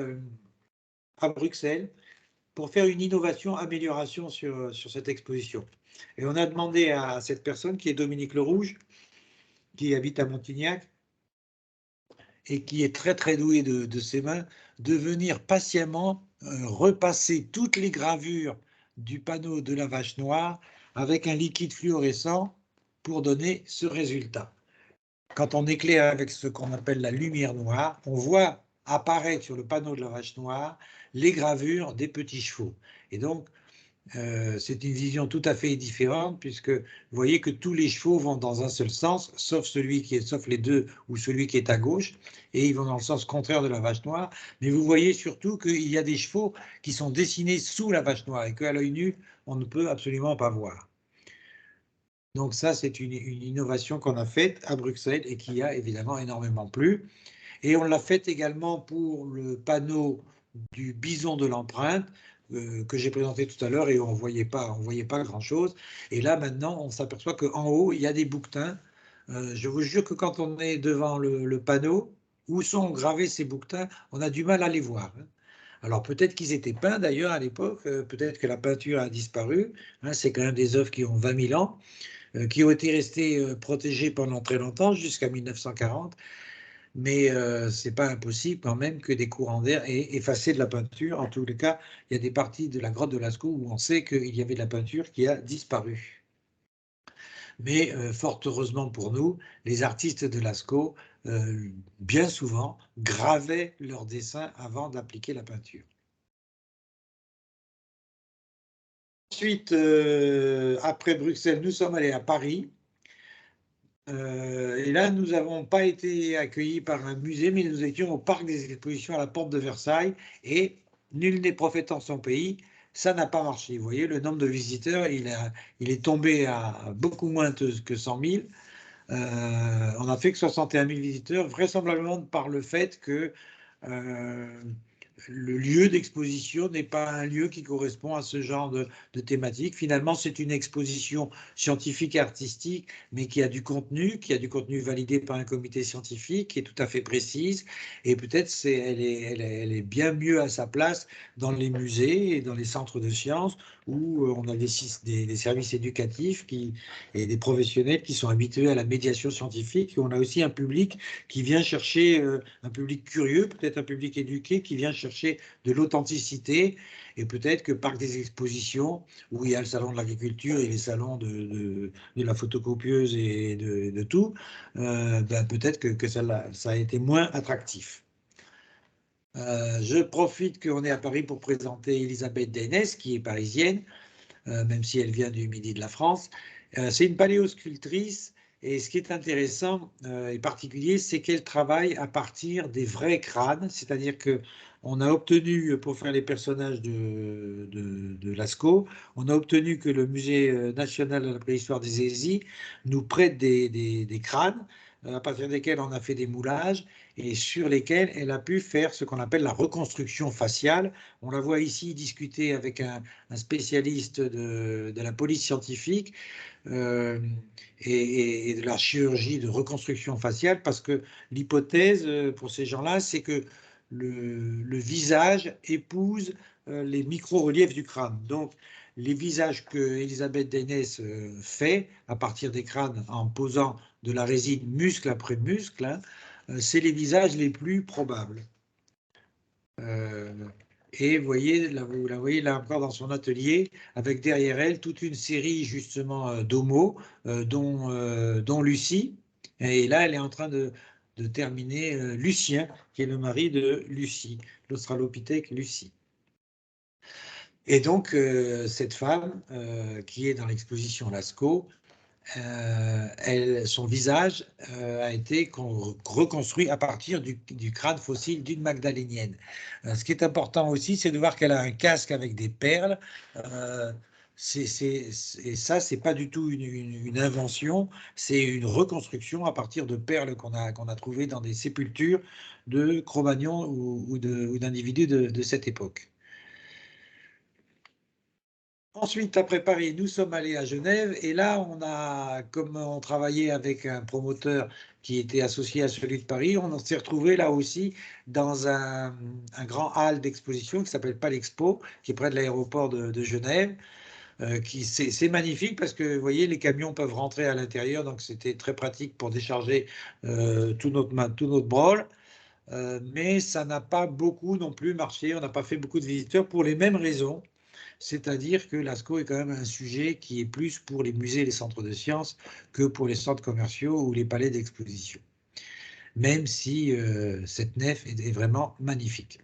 à Bruxelles pour faire une innovation, amélioration sur cette exposition. Et on a demandé à cette personne, qui est Dominique Lerouge, qui habite à Montignac, et qui est très très doué de ses mains, de venir patiemment repasser toutes les gravures du panneau de la vache noire avec un liquide fluorescent pour donner ce résultat. Quand on éclaire avec ce qu'on appelle la lumière noire, on voit apparaître sur le panneau de la vache noire les gravures des petits chevaux. Et donc, c'est une vision tout à fait différente, puisque vous voyez que tous les chevaux vont dans un seul sens, sauf les deux ou celui qui est à gauche, et ils vont dans le sens contraire de la vache noire. Mais vous voyez surtout qu'il y a des chevaux qui sont dessinés sous la vache noire et qu'à l'œil nu, on ne peut absolument pas voir. Donc ça, c'est une innovation qu'on a faite à Bruxelles et qui a évidemment énormément plu. Et on l'a fait également pour le panneau du bison de l'empreinte que j'ai présenté tout à l'heure et on ne voyait pas grand-chose. Et là, maintenant, on s'aperçoit qu'en haut, il y a des bouquetins. Je vous jure que quand on est devant le panneau, où sont gravés ces bouquetins, on a du mal à les voir. Alors peut-être qu'ils étaient peints d'ailleurs à l'époque, peut-être que la peinture a disparu. C'est quand même des œuvres qui ont 20 000 ans, qui ont été restées protégées pendant très longtemps, jusqu'à 1940. Mais ce n'est pas impossible quand même que des courants d'air aient effacé de la peinture. En tous les cas, il y a des parties de la grotte de Lascaux où on sait qu'il y avait de la peinture qui a disparu. Mais fort heureusement pour nous, les artistes de Lascaux, bien souvent, gravaient leurs dessins avant d'appliquer la peinture. Ensuite, après Bruxelles, nous sommes allés à Paris. Et là, nous n'avons pas été accueillis par un musée, mais nous étions au parc des expositions à la porte de Versailles, et nul n'est prophète en son pays, ça n'a pas marché. Vous voyez, le nombre de visiteurs, il est tombé à beaucoup moins que 100 000. On n'a fait que 61 000 visiteurs, vraisemblablement par le fait que le lieu d'exposition n'est pas un lieu qui correspond à ce genre de thématique. Finalement, c'est une exposition scientifique et artistique, mais qui a du contenu validé par un comité scientifique, qui est tout à fait précise, et peut-être elle est bien mieux à sa place dans les musées et dans les centres de sciences, où on a des services éducatifs et des professionnels qui sont habitués à la médiation scientifique, et on a aussi un public qui vient chercher, un public curieux, peut-être un public éduqué, qui vient chercher de l'authenticité, et peut-être que Parc des Expositions, où il y a le salon de l'agriculture et les salons de la photocopieuse et de tout, peut-être que ça a été moins attractif. Je profite qu'on est à Paris pour présenter Elisabeth Deynès, qui est parisienne, même si elle vient du midi de la France. C'est une paléosculptrice, et ce qui est intéressant et particulier, c'est qu'elle travaille à partir des vrais crânes, c'est-à-dire qu'on a obtenu, pour faire les personnages de Lascaux, on a obtenu que le Musée national de la préhistoire des Hésies nous prête des crânes, à partir desquels on a fait des moulages et sur lesquels elle a pu faire ce qu'on appelle la reconstruction faciale. On la voit ici discuter avec un spécialiste de la police scientifique et de la chirurgie de reconstruction faciale, parce que l'hypothèse pour ces gens-là, c'est que le visage épouse les micro-reliefs du crâne. Donc, les visages que Elisabeth Deynès fait à partir des crânes en posant de la résine muscle après muscle, c'est les visages les plus probables. Et vous la voyez là encore dans son atelier, avec derrière elle toute une série justement d'homos, dont Lucie. Et là, elle est en train de terminer Lucien, qui est le mari de Lucie, l'Australopithèque Lucie. Et donc, cette femme qui est dans l'exposition Lascaux, son visage a été reconstruit à partir du crâne fossile d'une magdalénienne. Ce qui est important aussi, c'est de voir qu'elle a un casque avec des perles. Et ça, c'est pas du tout une invention, c'est une reconstruction à partir de perles qu'on a trouvées dans des sépultures de Cro-Magnons ou d'individus de cette époque. Ensuite, après Paris, nous sommes allés à Genève, et là, comme on travaillait avec un promoteur qui était associé à celui de Paris, on s'est retrouvé là aussi dans un grand hall d'exposition qui s'appelle Palexpo, qui est près de l'aéroport de Genève. C'est magnifique parce que, vous voyez, les camions peuvent rentrer à l'intérieur, donc c'était très pratique pour décharger tout notre brol. Mais ça n'a pas beaucoup non plus marché, on n'a pas fait beaucoup de visiteurs pour les mêmes raisons. C'est-à-dire que Lascaux est quand même un sujet qui est plus pour les musées et les centres de sciences que pour les centres commerciaux ou les palais d'exposition, même si cette nef est vraiment magnifique.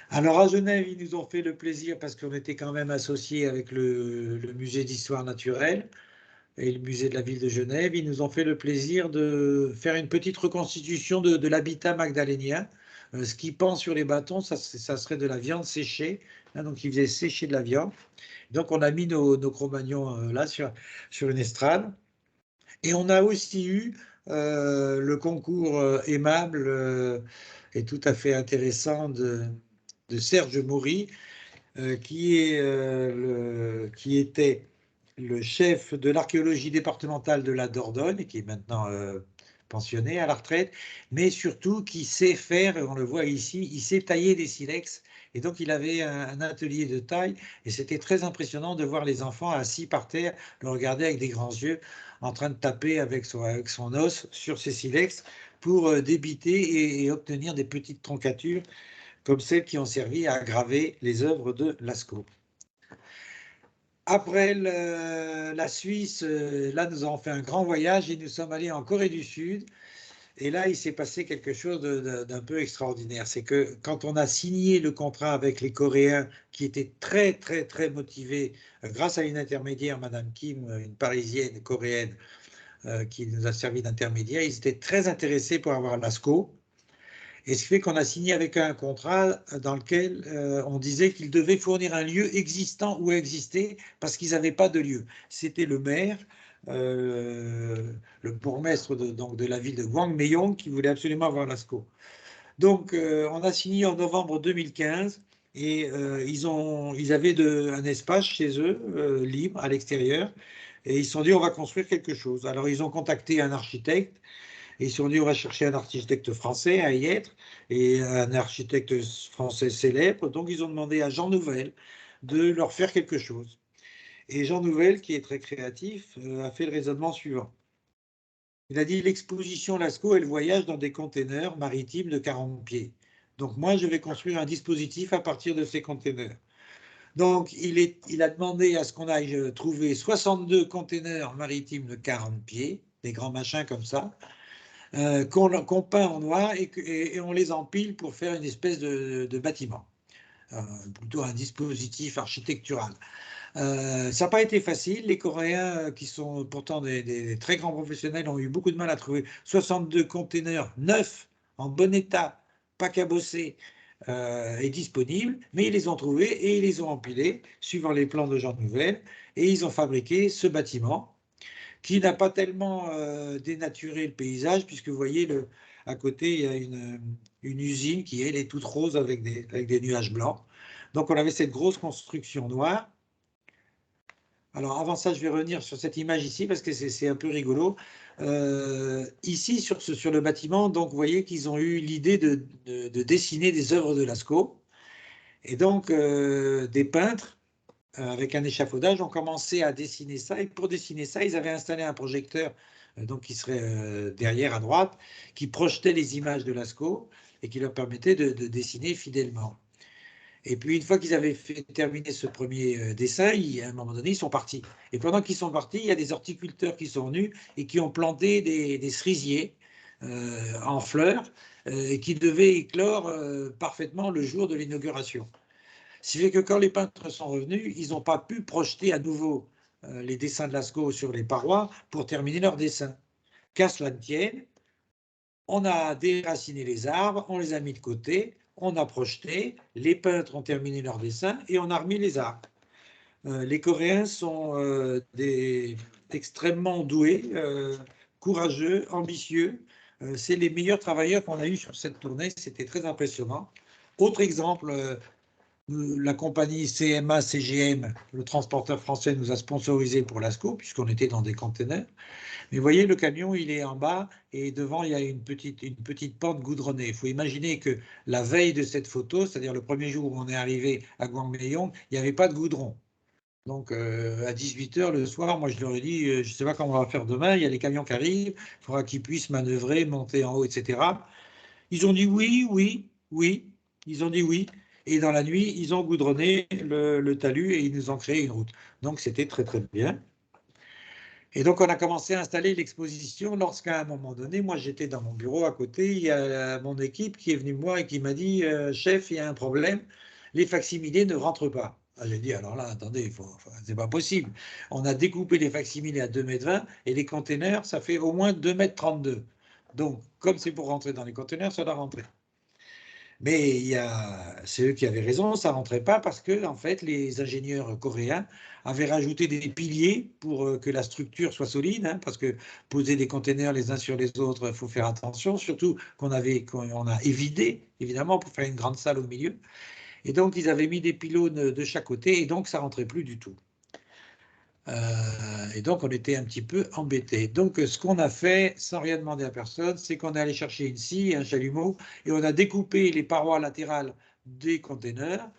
Alors à Genève, ils nous ont fait le plaisir, parce qu'on était quand même associés avec le musée d'histoire naturelle et le musée de la ville de Genève, ils nous ont fait le plaisir de faire une petite reconstitution de l'habitat magdalénien. Ce qui pend sur les bâtons, ça serait de la viande séchée, hein, donc ils faisaient sécher de la viande. Donc on a mis nos Cro-Magnons là sur une estrade. Et on a aussi eu le concours aimable et tout à fait intéressant de Serge Maury, qui était le chef de l'archéologie départementale de la Dordogne, qui est maintenant pensionné à la retraite, mais surtout qui sait faire, et on le voit ici, il sait tailler des silex. Et donc il avait un atelier de taille, et c'était très impressionnant de voir les enfants assis par terre, le regarder avec des grands yeux, en train de taper avec son os sur ces silex pour débiter et obtenir des petites troncatures comme celles qui ont servi à graver les œuvres de Lascaux. Après la Suisse, là, nous avons fait un grand voyage et nous sommes allés en Corée du Sud. Et là, il s'est passé quelque chose d'un peu extraordinaire. C'est que quand on a signé le contrat avec les Coréens, qui étaient très, très, très motivés, grâce à une intermédiaire, Madame Kim, une Parisienne coréenne, qui nous a servi d'intermédiaire, ils étaient très intéressés pour avoir Lascaux. Et ce qui fait qu'on a signé avec un contrat dans lequel on disait qu'ils devaient fournir un lieu existant ou exister parce qu'ils n'avaient pas de lieu. C'était le maire, le bourgmestre de la ville de Gwangmyeong qui voulait absolument avoir Lascaux. Donc on a signé en novembre 2015 et ils avaient un espace chez eux, libre, à l'extérieur, et ils se sont dit on va construire quelque chose. Alors ils ont contacté un architecte. Et ils se sont dit, on va chercher un architecte français à y être, et un architecte français célèbre. Donc, ils ont demandé à Jean Nouvel de leur faire quelque chose. Et Jean Nouvel, qui est très créatif, a fait le raisonnement suivant. Il a dit, l'exposition Lascaux, elle voyage dans des containers maritimes de 40 pieds. Donc, moi, je vais construire un dispositif à partir de ces containers. Donc, il a demandé à ce qu'on aille trouver 62 containers maritimes de 40 pieds, des grands machins comme ça, qu'on peint en noir et on les empile pour faire une espèce de bâtiment, plutôt un dispositif architectural. Ça n'a pas été facile. Les Coréens, qui sont pourtant des très grands professionnels, ont eu beaucoup de mal à trouver 62 containers neufs, en bon état, pas cabossés, et disponibles, mais ils les ont trouvés et ils les ont empilés, suivant les plans de Jean Nouvel, et ils ont fabriqué ce bâtiment qui n'a pas tellement dénaturé le paysage, puisque vous voyez, à côté, il y a une usine qui, elle, est toute rose avec des nuages blancs. Donc, on avait cette grosse construction noire. Alors, avant ça, je vais revenir sur cette image ici, parce que c'est un peu rigolo. Ici, sur le bâtiment, donc, vous voyez qu'ils ont eu l'idée de dessiner des œuvres de Lascaux. Et donc, des peintres avec un échafaudage, ont commencé à dessiner ça. Et pour dessiner ça, ils avaient installé un projecteur, donc qui serait derrière à droite, qui projetait les images de Lascaux et qui leur permettait de dessiner fidèlement. Et puis, une fois qu'ils avaient terminé ce premier dessin, à un moment donné, ils sont partis. Et pendant qu'ils sont partis, il y a des horticulteurs qui sont venus et qui ont planté des cerisiers en fleurs et qui devaient éclore parfaitement le jour de l'inauguration. Ce qui fait que quand les peintres sont revenus, ils n'ont pas pu projeter à nouveau les dessins de Lascaux sur les parois pour terminer leurs dessins. Qu'à cela ne tienne, on a déraciné les arbres, on les a mis de côté, on a projeté, les peintres ont terminé leurs dessins et on a remis les arbres. Les Coréens sont extrêmement doués, courageux, ambitieux. C'est les meilleurs travailleurs qu'on a eus sur cette tournée, c'était très impressionnant. Autre exemple, la compagnie CMA-CGM, le transporteur français, nous a sponsorisé pour Lascaux, puisqu'on était dans des containers. Mais vous voyez, le camion, il est en bas, et devant, il y a une petite pente goudronnée. Il faut imaginer que la veille de cette photo, c'est-à-dire le premier jour où on est arrivé à Gwangmyeong, il n'y avait pas de goudron. Donc, à 18 h le soir, moi, je leur ai dit, je ne sais pas comment on va faire demain, il y a les camions qui arrivent, il faudra qu'ils puissent manœuvrer, monter en haut, etc. Ils ont dit oui, oui, oui. Ils ont dit oui. Et dans la nuit, ils ont goudronné le talus et ils nous ont créé une route. Donc, c'était très, très bien. Et donc, on a commencé à installer l'exposition lorsqu'à un moment donné, moi, j'étais dans mon bureau à côté, il y a mon équipe qui est venue me voir et qui m'a dit chef, il y a un problème, les facsimilés ne rentrent pas. Ah, j'ai dit, alors là, attendez, c'est pas possible. On a découpé les facsimilés à 2,20 m et les containers, ça fait au moins 2,32 m. Donc, comme c'est pour rentrer dans les containers, ça doit rentrer. Mais c'est eux qui avaient raison, ça ne rentrait pas parce que en fait, les ingénieurs coréens avaient rajouté des piliers pour que la structure soit solide, hein, parce que poser des containers les uns sur les autres, il faut faire attention, surtout qu'on a évidé, évidemment, pour faire une grande salle au milieu. Et donc, ils avaient mis des pylônes de chaque côté, et donc ça ne rentrait plus du tout. Et donc, on était un petit peu embêtés. Donc, ce qu'on a fait, sans rien demander à personne, c'est qu'on est allé chercher une scie, un chalumeau, et on a découpé les parois latérales des containers.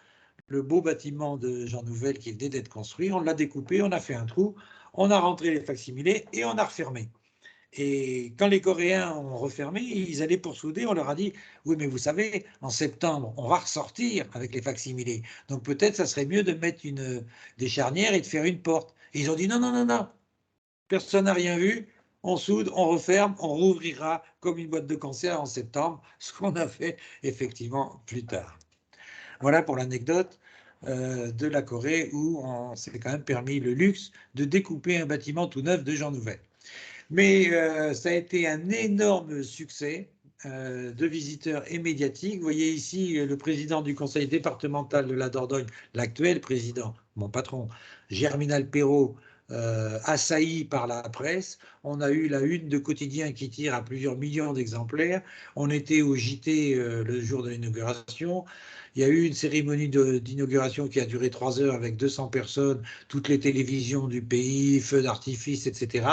Le beau bâtiment de Jean Nouvel qui venait d'être construit, on l'a découpé, on a fait un trou, on a rentré les facsimilés et on a refermé. Et quand les Coréens ont refermé, ils allaient pour souder, on leur a dit « Oui, mais vous savez, en septembre, on va ressortir avec les facsimilés. Donc peut-être ça serait mieux de mettre des charnières et de faire une porte. » Et ils ont dit « Non, non, non, non, personne n'a rien vu, on soude, on referme, on rouvrira comme une boîte de conserve en septembre, ce qu'on a fait effectivement plus tard. » Voilà pour l'anecdote de la Corée où on s'est quand même permis le luxe de découper un bâtiment tout neuf de Jean Nouvel. Mais ça a été un énorme succès de visiteurs et médiatiques. Vous voyez ici le président du conseil départemental de la Dordogne, l'actuel président, mon patron, Germinal Perrault, assailli par la presse. On a eu la une de quotidien qui tire à plusieurs millions d'exemplaires. On était au JT le jour de l'inauguration. Il y a eu une cérémonie d'inauguration qui a duré 3 heures avec 200 personnes, toutes les télévisions du pays, feux d'artifice, etc.,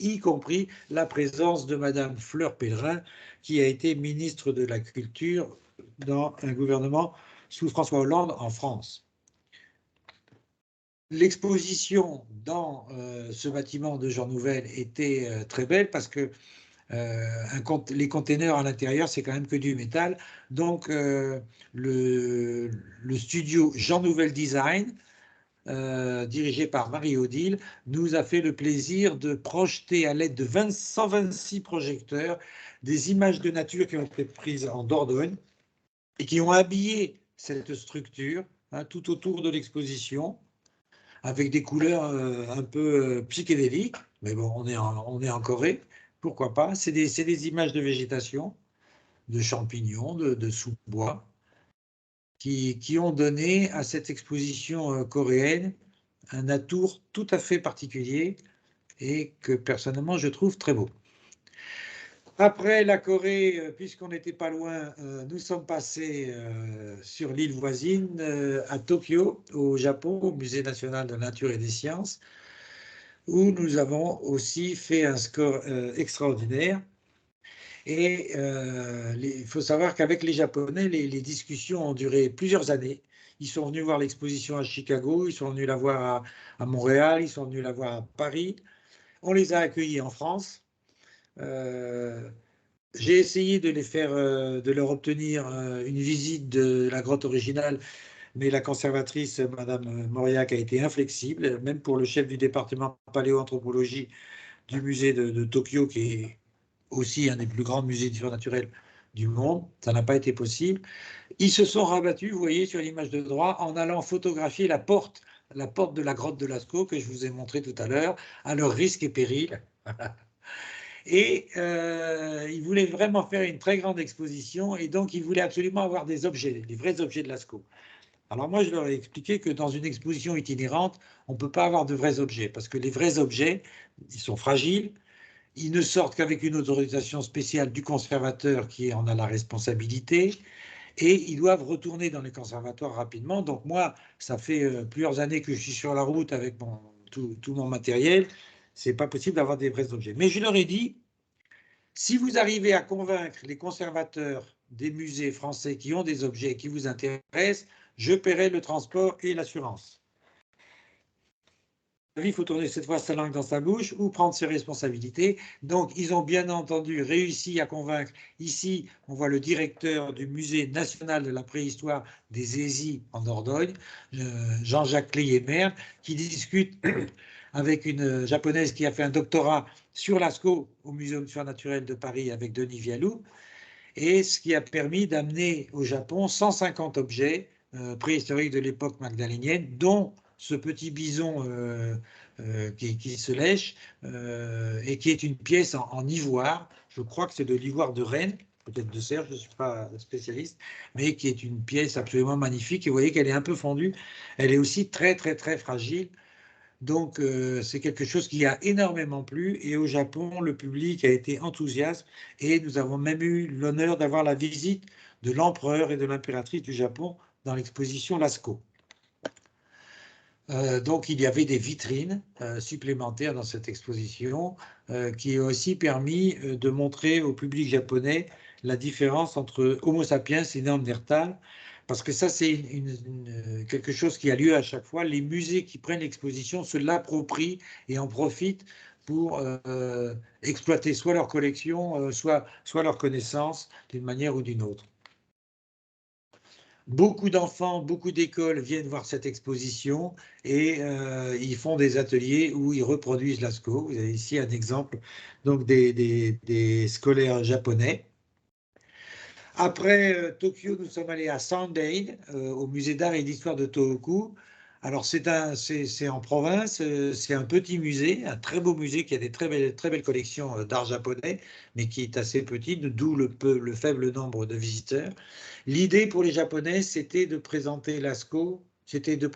y compris la présence de Madame Fleur Pellerin, qui a été ministre de la Culture dans un gouvernement sous François Hollande en France. L'exposition dans ce bâtiment de Jean Nouvel était très belle parce que les containers à l'intérieur, c'est quand même que du métal. Donc, le studio Jean Nouvel Design, dirigé par Marie-Odile, nous a fait le plaisir de projeter à l'aide de 126 projecteurs des images de nature qui ont été prises en Dordogne et qui ont habillé cette structure tout autour de l'exposition avec des couleurs un peu psychédéliques. Mais bon, on est en Corée, pourquoi pas. C'est des images de végétation, de champignons, de sous-bois qui ont donné à cette exposition coréenne un atour tout à fait particulier et que personnellement je trouve très beau. Après la Corée, puisqu'on n'était pas loin, nous sommes passés sur l'île voisine, à Tokyo, au Japon, au Musée national de la nature et des sciences, où nous avons aussi fait un score extraordinaire. Et il faut savoir qu'avec les Japonais, les discussions ont duré plusieurs années. Ils sont venus voir l'exposition à Chicago, ils sont venus la voir à Montréal, ils sont venus la voir à Paris. On les a accueillis en France. J'ai essayé de leur obtenir une visite de la grotte originale, mais la conservatrice, Madame Mauriac, a été inflexible, même pour le chef du département paléoanthropologie du musée de Tokyo, qui est aussi un des plus grands musées d'histoire naturelle du monde. Ça n'a pas été possible. Ils se sont rabattus, vous voyez sur l'image de droite, en allant photographier la porte de la grotte de Lascaux que je vous ai montré tout à l'heure, à leur risque et péril. Et ils voulaient vraiment faire une très grande exposition et donc ils voulaient absolument avoir des objets, des vrais objets de Lascaux. Alors moi, je leur ai expliqué que dans une exposition itinérante, on ne peut pas avoir de vrais objets parce que les vrais objets, ils sont fragiles, ils ne sortent qu'avec une autorisation spéciale du conservateur qui en a la responsabilité et ils doivent retourner dans les conservatoires rapidement. Donc moi, ça fait plusieurs années que je suis sur la route avec tout mon matériel. Ce n'est pas possible d'avoir des vrais objets. Mais je leur ai dit, si vous arrivez à convaincre les conservateurs des musées français qui ont des objets qui vous intéressent, je paierai le transport et l'assurance. Il faut tourner cette fois sa langue dans sa bouche ou prendre ses responsabilités. Donc, ils ont bien entendu réussi à convaincre. Ici, on voit le directeur du Musée national de la préhistoire des Hésies en Dordogne, Jean-Jacques Cléiemert, qui discute avec une japonaise qui a fait un doctorat sur Lascaux au Muséum surnaturel de Paris avec Denis Vialou, et ce qui a permis d'amener au Japon 150 objets préhistoriques de l'époque magdalénienne, dont ce petit bison qui se lèche et qui est une pièce en ivoire. Je crois que c'est de l'ivoire de Rennes, peut-être de Serre, je ne suis pas spécialiste, mais qui est une pièce absolument magnifique. Et vous voyez qu'elle est un peu fondue. Elle est aussi très, très, très fragile. Donc, c'est quelque chose qui a énormément plu. Et au Japon, le public a été enthousiaste. Et nous avons même eu l'honneur d'avoir la visite de l'empereur et de l'impératrice du Japon dans l'exposition Lascaux. Donc, il y avait des vitrines supplémentaires dans cette exposition qui ont aussi permis de montrer au public japonais la différence entre Homo sapiens et Néandertal, parce que ça, c'est quelque chose qui a lieu à chaque fois. Les musées qui prennent l'exposition se l'approprient et en profitent pour exploiter soit leur collection, soit leur connaissance d'une manière ou d'une autre. Beaucoup d'enfants, beaucoup d'écoles viennent voir cette exposition et ils font des ateliers où ils reproduisent Lascaux. Vous avez ici un exemple donc des scolaires japonais. Après Tokyo, nous sommes allés à Sendai, au musée d'art et d'histoire de Tohoku. Alors c'est en province, c'est un petit musée, un très beau musée qui a des très belles collections d'art japonais, mais qui est assez petit, d'où le faible nombre de visiteurs. L'idée pour les Japonais, c'était de présenter Lascaux, c'était de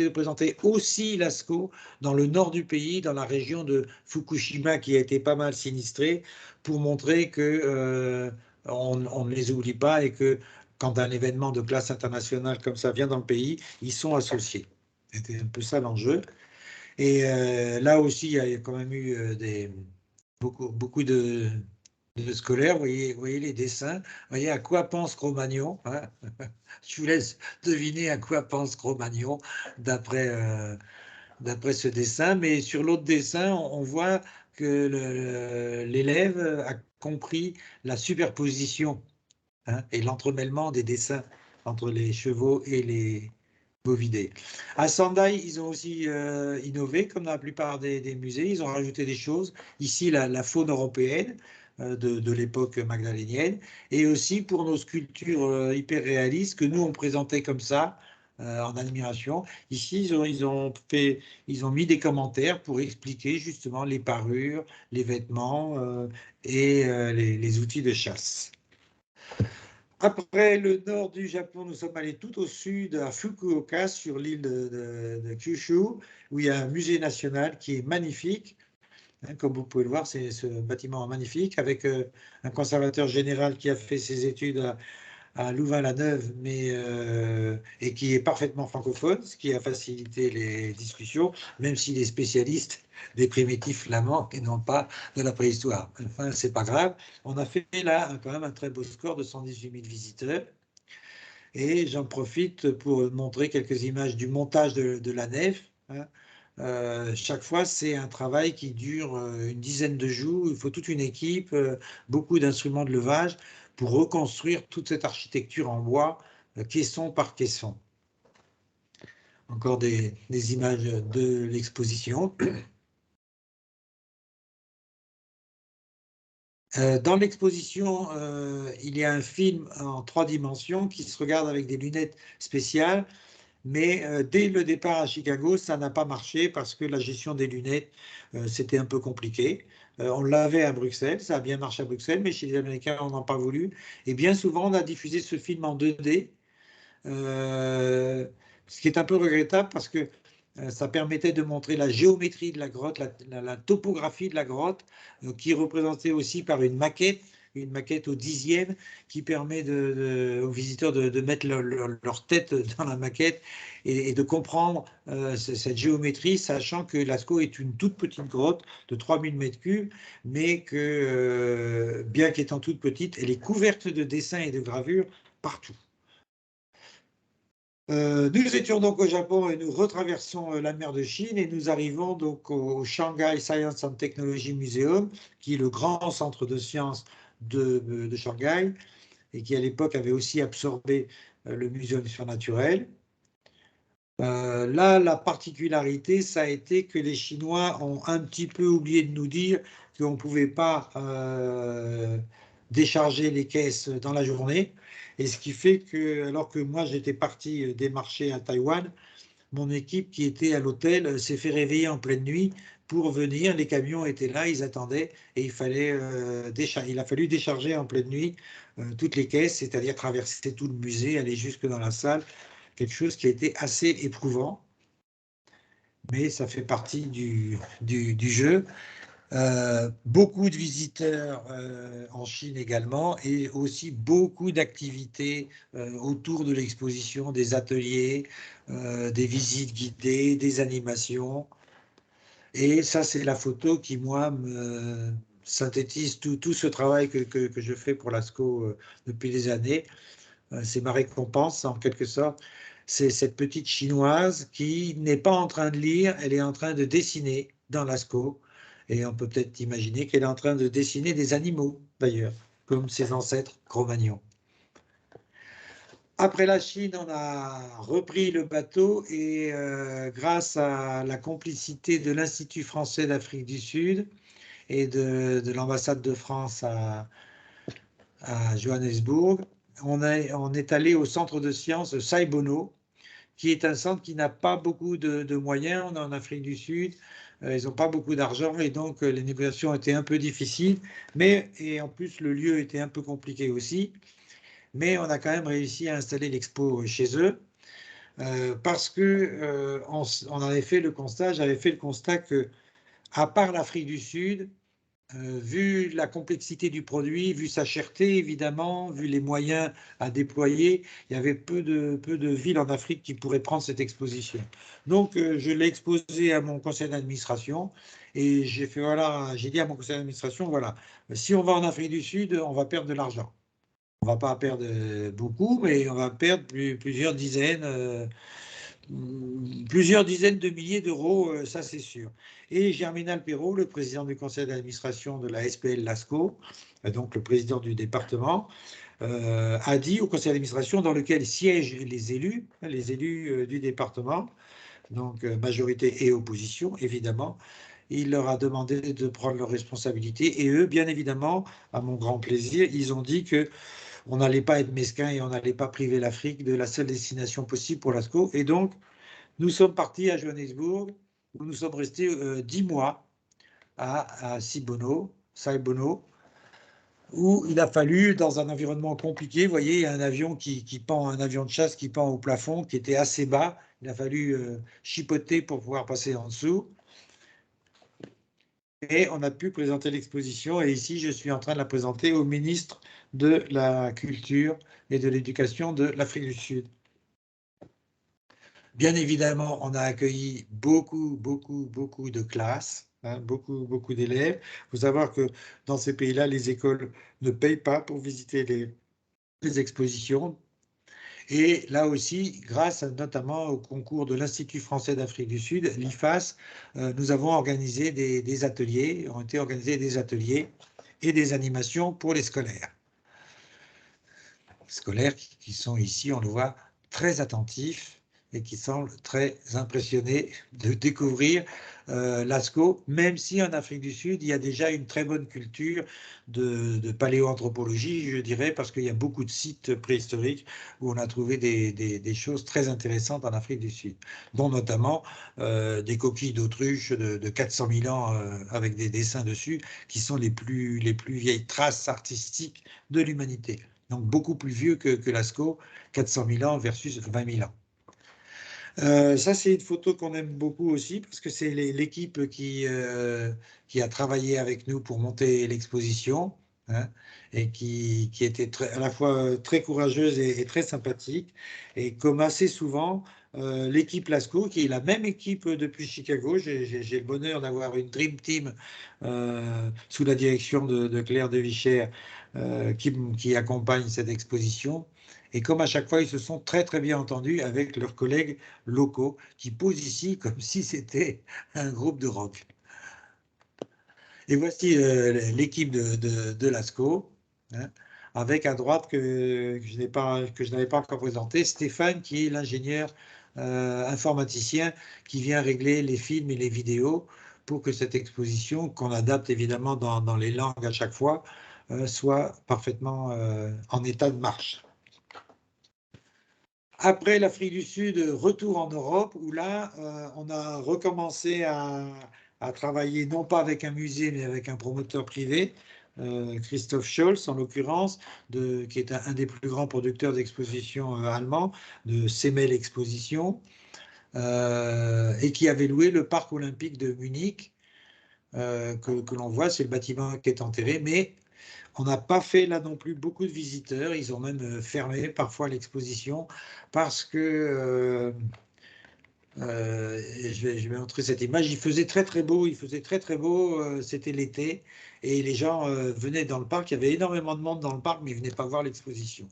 présenter aussi Lascaux dans le nord du pays, dans la région de Fukushima qui a été pas mal sinistrée, pour montrer que on ne les oublie pas et que quand un événement de classe internationale comme ça vient dans le pays, ils sont associés. C'était un peu ça l'enjeu. Et là aussi, il y a quand même eu beaucoup de scolaires. Vous voyez les dessins. Vous voyez à quoi pense Cro-Magnon, hein. Je vous laisse deviner à quoi pense Cro-Magnon d'après ce dessin. Mais sur l'autre dessin, on voit que l'élève a compris la superposition, hein, et l'entremêlement des dessins entre les chevaux et les bovidés. À Sendai, ils ont aussi innové, comme dans la plupart des musées. Ils ont rajouté des choses. Ici, la faune européenne de l'époque magdalénienne, et aussi pour nos sculptures hyper réalistes que nous, on présentait comme ça, en admiration. Ici, ils ont mis des commentaires pour expliquer justement les parures, les vêtements et les outils de chasse. Après le nord du Japon, nous sommes allés tout au sud, à Fukuoka, sur l'île de Kyushu, où il y a un musée national qui est magnifique. Hein, comme vous pouvez le voir, c'est ce bâtiment magnifique, avec un conservateur général qui a fait ses études à Louvain-la-Neuve, et qui est parfaitement francophone, ce qui a facilité les discussions, même s'il est spécialiste des primitifs flamands et non pas de la préhistoire. Enfin, c'est pas grave. On a fait là quand même un très beau score de 118 000 visiteurs. Et j'en profite pour montrer quelques images du montage de la nef, hein. Chaque fois, c'est un travail qui dure une dizaine de jours. Il faut toute une équipe, beaucoup d'instruments de levage pour reconstruire toute cette architecture en bois, caisson par caisson. Encore des images de l'exposition. Dans l'exposition, il y a un film en 3 dimensions qui se regarde avec des lunettes spéciales. Mais dès le départ à Chicago, ça n'a pas marché parce que la gestion des lunettes, c'était un peu compliqué. On l'avait à Bruxelles, ça a bien marché à Bruxelles, mais chez les Américains, on n'en a pas voulu. Et bien souvent, on a diffusé ce film en 2D, ce qui est un peu regrettable parce que ça permettait de montrer la géométrie de la grotte, la topographie de la grotte, qui est représentée aussi par une maquette au 10e, qui permet aux visiteurs de mettre leur tête dans la maquette et de comprendre cette géométrie, sachant que Lascaux est une toute petite grotte de 3000 m3, mais que, bien qu'étant toute petite, elle est couverte de dessins et de gravures partout. Nous étions donc au Japon et nous retraversons la mer de Chine et nous arrivons donc au Shanghai Science and Technology Museum, qui est le grand centre de sciences de Shanghai et qui à l'époque avait aussi absorbé le Muséum surnaturel. Là, la particularité, ça a été que les Chinois ont un petit peu oublié de nous dire qu'on ne pouvait pas décharger les caisses dans la journée. Et ce qui fait que, alors que moi, j'étais parti démarcher à Taïwan, mon équipe qui était à l'hôtel s'est fait réveiller en pleine nuit pour venir. Les camions étaient là, ils attendaient et il a fallu décharger en pleine nuit toutes les caisses, c'est-à-dire traverser tout le musée, aller jusque dans la salle, quelque chose qui a été assez éprouvant, mais ça fait partie du jeu. Beaucoup de visiteurs en Chine également et aussi beaucoup d'activités autour de l'exposition, des ateliers, des visites guidées, des animations. Et ça, c'est la photo qui, moi, me synthétise tout ce travail que je fais pour l'ASCO depuis des années. C'est ma récompense, en quelque sorte. C'est cette petite chinoise qui n'est pas en train de lire, elle est en train de dessiner dans Lascaux. Et on peut peut-être imaginer qu'elle est en train de dessiner des animaux, d'ailleurs, comme ses ancêtres Cro-Magnons. Après la Chine, on a repris le bateau et grâce à la complicité de l'Institut français d'Afrique du Sud et de l'ambassade de France à Johannesburg, on est allé au centre de sciences Saibono, qui est un centre qui n'a pas beaucoup de moyens. On est en Afrique du Sud, ils n'ont pas beaucoup d'argent et donc les négociations étaient un peu difficiles. Et en plus, le lieu était un peu compliqué aussi. Mais on a quand même réussi à installer l'expo chez eux parce que on avait fait le constat, j'avais fait le constat que, à part l'Afrique du Sud, vu la complexité du produit, vu sa cherté évidemment, vu les moyens à déployer, il y avait peu de villes en Afrique qui pourraient prendre cette exposition. Donc je l'ai exposé à mon conseil d'administration et j'ai dit à mon conseil d'administration, voilà, si on va en Afrique du Sud, on va perdre de l'argent. On ne va pas perdre beaucoup, mais on va perdre plusieurs dizaines de milliers d'euros, ça c'est sûr. Et Germinal Perrault, le président du conseil d'administration de la SPL Lascaux, donc le président du département, a dit au conseil d'administration dans lequel siègent les élus du département, donc majorité et opposition évidemment, il leur a demandé de prendre leurs responsabilités et eux, bien évidemment, à mon grand plaisir, ils ont dit que on n'allait pas être mesquin et on n'allait pas priver l'Afrique de la seule destination possible pour l'ASCO. Et donc, nous sommes partis à Johannesburg, où nous sommes restés 10 mois à Saibono, où il a fallu, dans un environnement compliqué, vous voyez, il y a un avion un avion de chasse qui pend au plafond, qui était assez bas. Il a fallu chipoter pour pouvoir passer en dessous. Et on a pu présenter l'exposition. Et ici, je suis en train de la présenter au ministre de la Culture et de l'Éducation de l'Afrique du Sud. Bien évidemment, on a accueilli beaucoup de classes, hein, beaucoup d'élèves. Il faut savoir que dans ces pays-là, les écoles ne payent pas pour visiter les expositions. Et là aussi, grâce notamment au concours de l'Institut français d'Afrique du Sud, l'IFAS, nous avons organisé des ateliers, ont été organisés des ateliers et des animations pour les scolaires. Scolaires qui sont ici, on le voit, très attentifs et qui semblent très impressionnés de découvrir l'ASCO, même si en Afrique du Sud, il y a déjà une très bonne culture de paléoanthropologie, je dirais, parce qu'il y a beaucoup de sites préhistoriques où on a trouvé des choses très intéressantes en Afrique du Sud, dont notamment des coquilles d'autruche de 400 000 ans avec des dessins dessus, qui sont les plus vieilles traces artistiques de l'humanité. Donc beaucoup plus vieux que Lascaux, 400 000 ans versus 20 000 ans. Ça, c'est une photo qu'on aime beaucoup aussi, parce que c'est l'équipe qui a travaillé avec nous pour monter l'exposition, hein, et qui était à la fois très courageuse et très sympathique. Et comme assez souvent, l'équipe Lascaux, qui est la même équipe depuis Chicago, j'ai le bonheur d'avoir une Dream Team sous la direction de Claire Devichère qui accompagne cette exposition. Et comme à chaque fois, ils se sont très bien entendus avec leurs collègues locaux qui posent ici comme si c'était un groupe de rock. Et voici l'équipe de l'ASCO, hein. avec à droite que je n'avais pas encore présenté, Stéphane, qui est l'ingénieur informaticien qui vient régler les films et les vidéos pour que cette exposition, qu'on adapte évidemment dans les langues à chaque fois, soit parfaitement en état de marche. Après l'Afrique du Sud, retour en Europe, où là, on a recommencé à travailler non pas avec un musée, mais avec un promoteur privé, Christoph Scholz en l'occurrence, qui est un des plus grands producteurs d'expositions allemands, de Semel Exposition, et qui avait loué le parc olympique de Munich, que l'on voit, c'est le bâtiment qui est enterré, mais on n'a pas fait là non plus beaucoup de visiteurs. Ils ont même fermé parfois l'exposition parce que, je vais montrer cette image, il faisait très très beau, c'était l'été, et les gens venaient dans le parc, il y avait énormément de monde dans le parc, mais ils ne venaient pas voir l'exposition.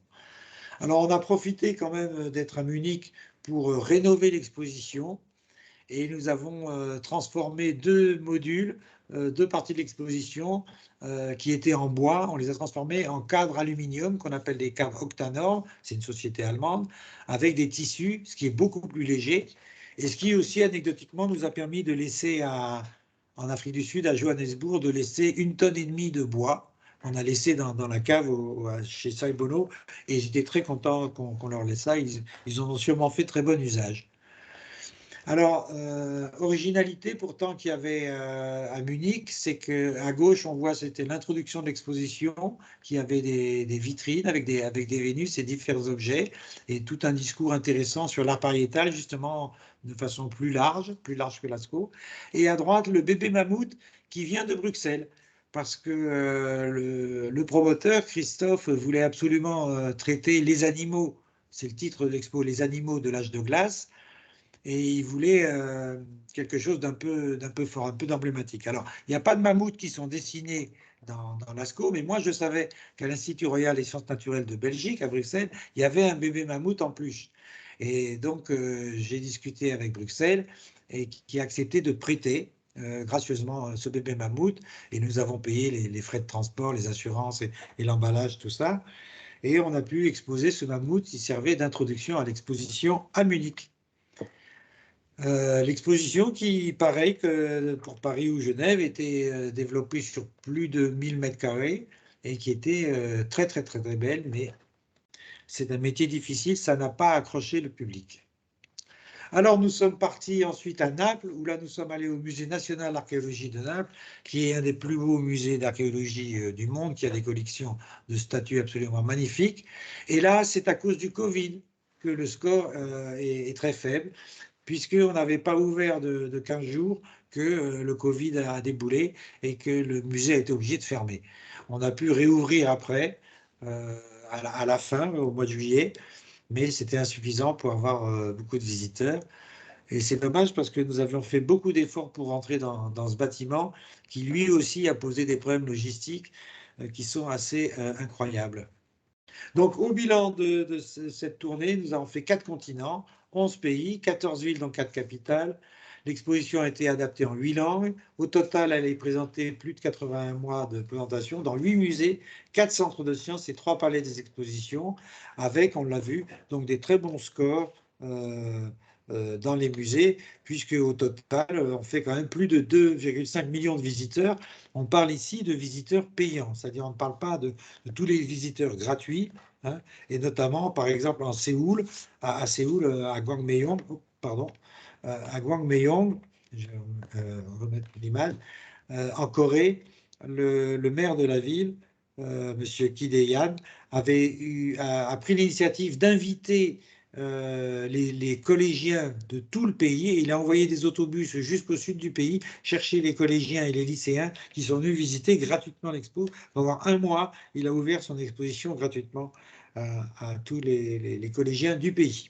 Alors on a profité quand même d'être à Munich pour rénover l'exposition, et nous avons transformé deux modules, deux parties de l'exposition qui étaient en bois. On les a transformés en cadres aluminium qu'on appelle des cadres Octanor, c'est une société allemande, avec des tissus, ce qui est beaucoup plus léger, et ce qui aussi anecdotiquement nous a permis de laisser en Afrique du Sud, à Johannesburg, de laisser 1,5 tonnes de bois. On a laissé dans la cave chez Saibono, et j'étais très content qu'on leur laisse ça. Ils en ont sûrement fait très bon usage. Alors, originalité pourtant qu'il y avait à Munich, c'est qu'à gauche, on voit, c'était l'introduction de l'exposition, qui avait des vitrines avec des Vénus et différents objets, et tout un discours intéressant sur l'art pariétal, justement, de façon plus large que Lascaux. Et à droite, le bébé mammouth qui vient de Bruxelles, parce que le promoteur, Christophe, voulait absolument traiter les animaux, c'est le titre de l'expo, les animaux de l'âge de glace, et il voulait quelque chose d'un peu fort, un peu d'emblématique. Alors, il n'y a pas de mammouths qui sont dessinés dans Lascaux, mais moi, je savais qu'à l'Institut Royal des Sciences Naturelles de Belgique, à Bruxelles, il y avait un bébé mammouth en peluche. Et donc, j'ai discuté avec Bruxelles et qui a accepté de prêter gracieusement ce bébé mammouth, et nous avons payé les frais de transport, les assurances et l'emballage, tout ça. Et on a pu exposer ce mammouth qui servait d'introduction à l'exposition à Munich. L'exposition qui, pareil que pour Paris ou Genève, était développée sur plus de 1000 mètres carrés et qui était très très très très belle, mais c'est un métier difficile, ça n'a pas accroché le public. Alors nous sommes partis ensuite à Naples, où là nous sommes allés au Musée national d'archéologie de Naples, qui est un des plus beaux musées d'archéologie du monde, qui a des collections de statues absolument magnifiques. Et là, c'est à cause du Covid que le score est très faible, puisqu'on n'avait pas ouvert de 15 jours, que le Covid a déboulé et que le musée a été obligé de fermer. On a pu réouvrir après, à la fin, au mois de juillet, mais c'était insuffisant pour avoir beaucoup de visiteurs. Et c'est dommage parce que nous avions fait beaucoup d'efforts pour rentrer dans ce bâtiment qui lui aussi a posé des problèmes logistiques qui sont assez incroyables. Donc, au bilan de cette tournée, nous avons fait 4 continents, 11 pays, 14 villes dans 4 capitales. L'exposition a été adaptée en 8 langues. Au total, elle est présentée plus de 81 mois de présentation dans 8 musées, 4 centres de sciences et 3 palais des expositions, avec, on l'a vu, donc des très bons scores dans les musées, puisque au total, on fait quand même plus de 2,5 millions de visiteurs. On parle ici de visiteurs payants, c'est-à-dire on ne parle pas de tous les visiteurs gratuits, hein, et notamment, par exemple, en Séoul, à Séoul, à Gwangmyeong, pardon, à Gwangmyeong, je vais remettre l'image, en Corée, le maire de la ville, M. Ki Dae-han, a pris l'initiative d'inviter les collégiens de tout le pays, et il a envoyé des autobus jusqu'au sud du pays chercher les collégiens et les lycéens qui sont venus visiter gratuitement l'expo. Pendant un mois, il a ouvert son exposition gratuitement à tous les collégiens du pays.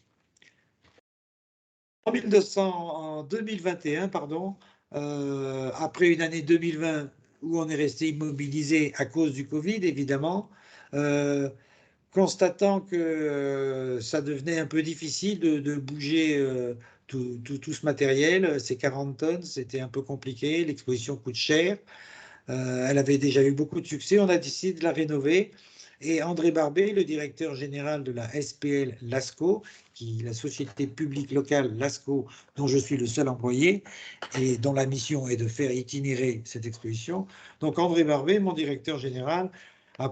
En 2021, pardon, après une année 2020 où on est resté immobilisé à cause du Covid, évidemment, constatant que ça devenait un peu difficile de bouger tout ce matériel, ces 40 tonnes, c'était un peu compliqué, l'exposition coûte cher, elle avait déjà eu beaucoup de succès, on a décidé de la rénover, et André Barbet, le directeur général de la SPL Lascaux, qui est la société publique locale Lascaux, dont je suis le seul employé et dont la mission est de faire itinérer cette exposition. Donc André Barbet, mon directeur général, a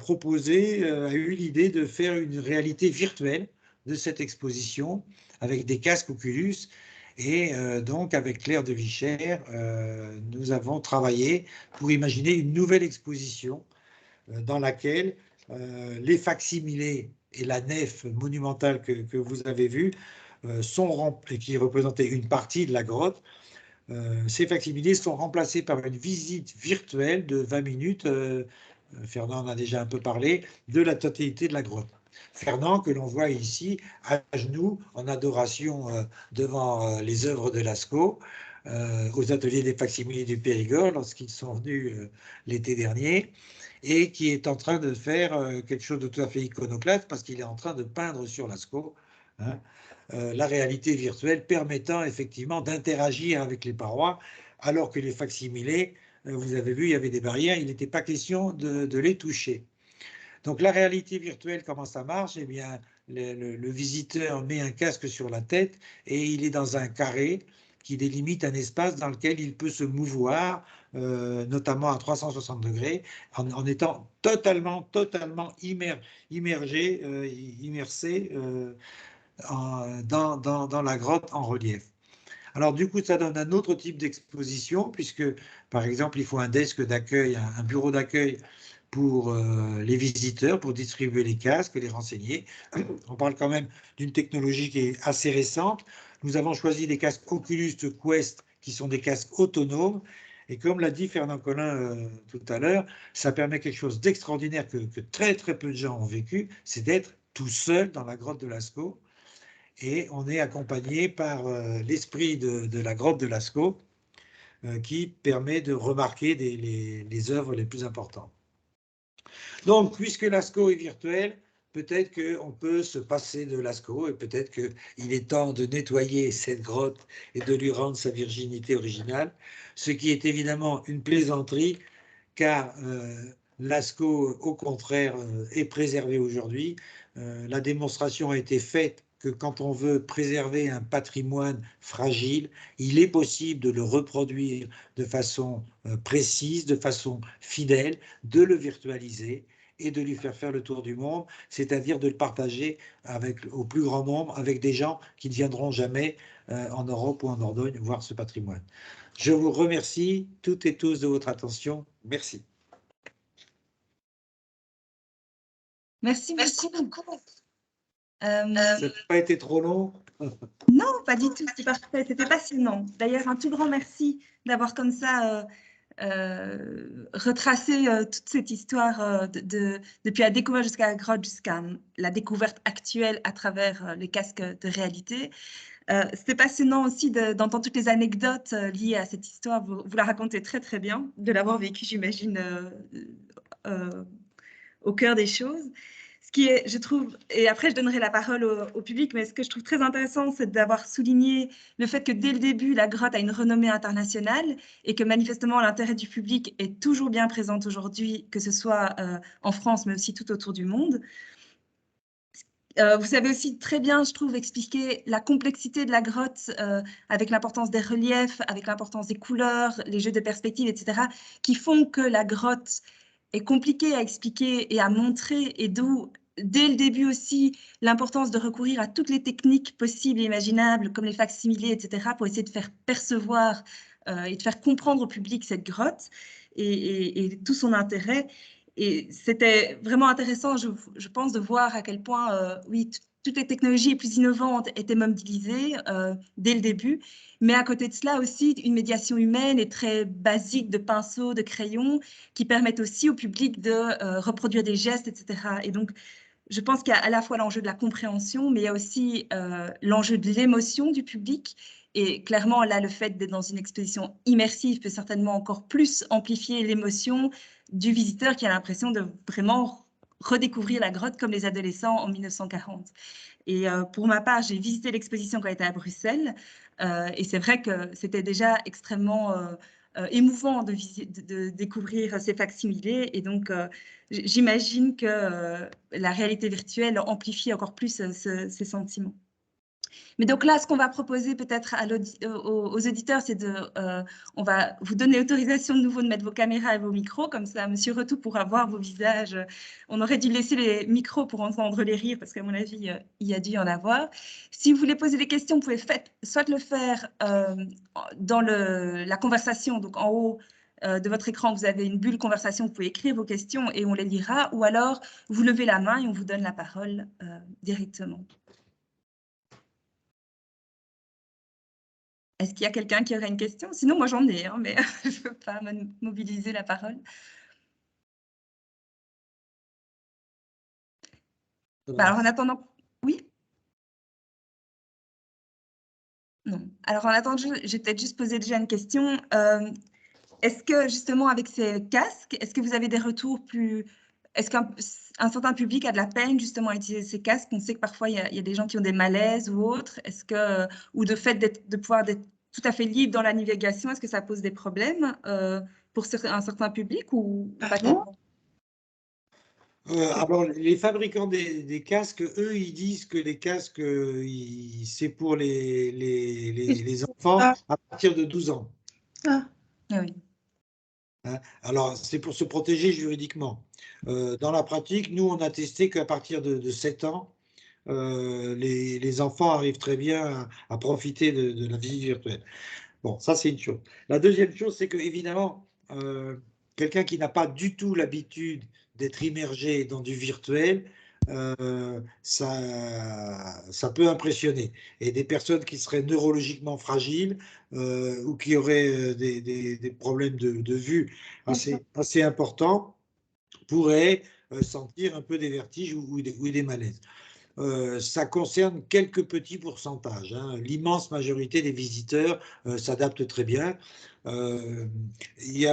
eu l'idée de faire une réalité virtuelle de cette exposition avec des casques Oculus. Et donc, avec Claire de Vichère, nous avons travaillé pour imaginer une nouvelle exposition dans laquelle les facsimilés et la nef monumentale que vous avez vue qui représentait une partie de la grotte, ces facsimilés sont remplacés par une visite virtuelle de 20 minutes, Fernand en a déjà un peu parlé, de la totalité de la grotte. Fernand, que l'on voit ici, à genoux, en adoration devant les œuvres de Lascaux, aux ateliers des facsimilés du Périgord, lorsqu'ils sont venus l'été dernier, et qui est en train de faire quelque chose de tout à fait iconoclaste, parce qu'il est en train de peindre sur Lascaux, hein, la réalité virtuelle permettant effectivement d'interagir avec les parois, alors que les facsimilés, vous avez vu, il y avait des barrières, il n'était pas question de les toucher. Donc la réalité virtuelle, comment ça marche? Eh bien, le visiteur met un casque sur la tête et il est dans un carré qui délimite un espace dans lequel il peut se mouvoir, notamment à 360 degrés, en étant totalement immersé dans la grotte en relief. Alors du coup, ça donne un autre type d'exposition, puisque par exemple, il faut un desk d'accueil, un bureau d'accueil pour les visiteurs, pour distribuer les casques, les renseigner. On parle quand même d'une technologie qui est assez récente. Nous avons choisi des casques Oculus Quest, qui sont des casques autonomes. Et comme l'a dit Fernand Collin tout à l'heure, ça permet quelque chose d'extraordinaire que très peu de gens ont vécu, c'est d'être tout seul dans la grotte de Lascaux. Et on est accompagné par l'esprit de la grotte de Lascaux, qui permet de remarquer les œuvres les plus importantes. Donc, puisque Lascaux est virtuel, peut-être qu'on peut se passer de Lascaux et peut-être qu'il est temps de nettoyer cette grotte et de lui rendre sa virginité originale, ce qui est évidemment une plaisanterie, car Lascaux, au contraire, est préservé aujourd'hui. La démonstration a été faite que quand on veut préserver un patrimoine fragile, il est possible de le reproduire de façon précise, de façon fidèle, de le virtualiser et de lui faire le tour du monde, c'est-à-dire de le partager au plus grand nombre avec des gens qui ne viendront jamais en Europe ou en Dordogne voir ce patrimoine. Je vous remercie toutes et tous de votre attention. Merci. Merci beaucoup. Ça n'a pas été trop long? Non, pas du tout, c'était parfait, c'était passionnant. D'ailleurs, un tout grand merci d'avoir comme ça retracé toute cette histoire depuis la découverte jusqu'à la grotte, jusqu'à la découverte actuelle à travers les casques de réalité. C'était passionnant aussi d'entendre toutes les anecdotes liées à cette histoire. Vous la racontez très bien, de l'avoir vécu, j'imagine, au cœur des choses. Ce qui est, je trouve, et après je donnerai la parole au public, mais ce que je trouve très intéressant, c'est d'avoir souligné le fait que dès le début, la grotte a une renommée internationale et que manifestement l'intérêt du public est toujours bien présent aujourd'hui, que ce soit en France, mais aussi tout autour du monde. Vous savez aussi très bien, je trouve, expliquer la complexité de la grotte avec l'importance des reliefs, avec l'importance des couleurs, les jeux de perspective, etc., qui font que la grotte est compliquée à expliquer et à montrer, et d'où, dès le début aussi, l'importance de recourir à toutes les techniques possibles et imaginables, comme les facsimilés, etc., pour essayer de faire percevoir et de faire comprendre au public cette grotte et tout son intérêt. Et c'était vraiment intéressant, je pense, de voir à quel point, oui, toutes les technologies les plus innovantes étaient mobilisées dès le début, mais à côté de cela aussi, une médiation humaine et très basique de pinceaux, de crayons, qui permettent aussi au public de reproduire des gestes, etc. Et donc, je pense qu'il y a à la fois l'enjeu de la compréhension, mais il y a aussi l'enjeu de l'émotion du public. Et clairement, là, le fait d'être dans une exposition immersive peut certainement encore plus amplifier l'émotion du visiteur qui a l'impression de vraiment redécouvrir la grotte comme les adolescents en 1940. Et pour ma part, j'ai visité l'exposition quand elle était à Bruxelles. Et c'est vrai que c'était déjà extrêmement émouvant de découvrir ces facsimilés. Et donc, j'imagine que la réalité virtuelle amplifie encore plus ces sentiments. Mais donc là, ce qu'on va proposer peut-être aux auditeurs, c'est on va vous donner autorisation de nouveau de mettre vos caméras et vos micros, comme ça, Monsieur Retou pourra voir vos visages. On aurait dû laisser les micros pour entendre les rires, parce qu'à mon avis, il y a dû y en avoir. Si vous voulez poser des questions, vous pouvez soit le faire dans la conversation, donc en haut de votre écran, vous avez une bulle conversation, vous pouvez écrire vos questions et on les lira, ou alors vous levez la main et on vous donne la parole directement. Est-ce qu'il y a quelqu'un qui aurait une question? Sinon, moi, j'en ai, hein, mais je ne veux pas mobiliser la parole. Bah, alors, en attendant... Oui? Non. Alors, en attendant, j'ai peut-être juste posé déjà une question. Est-ce que, justement, avec ces casques, est-ce que vous avez des retours plus... Est-ce qu'un certain public a de la peine, justement, à utiliser ces casques? On sait que parfois, il y a des gens qui ont des malaises ou autres. Est-ce que... Ou de fait de pouvoir être tout à fait libre dans la navigation, est-ce que ça pose des problèmes pour un certain public ou pas tellement? Alors, les fabricants des casques, eux, ils disent que les casques, c'est pour les enfants à partir de 12 ans. Ah oui. Hein. Alors, c'est pour se protéger juridiquement. Dans la pratique, nous, on a testé qu'à partir de 7 ans, les enfants arrivent très bien à profiter de la vie virtuelle. Bon, ça, c'est une chose. La deuxième chose, c'est que, évidemment, quelqu'un qui n'a pas du tout l'habitude d'être immergé dans du virtuel, ça peut impressionner. Et des personnes qui seraient neurologiquement fragiles ou qui auraient des problèmes de vue assez importants pourraient sentir un peu des vertiges ou des malaises. Ça concerne quelques petits pourcentages. Hein. L'immense majorité des visiteurs s'adaptent très bien. Il y a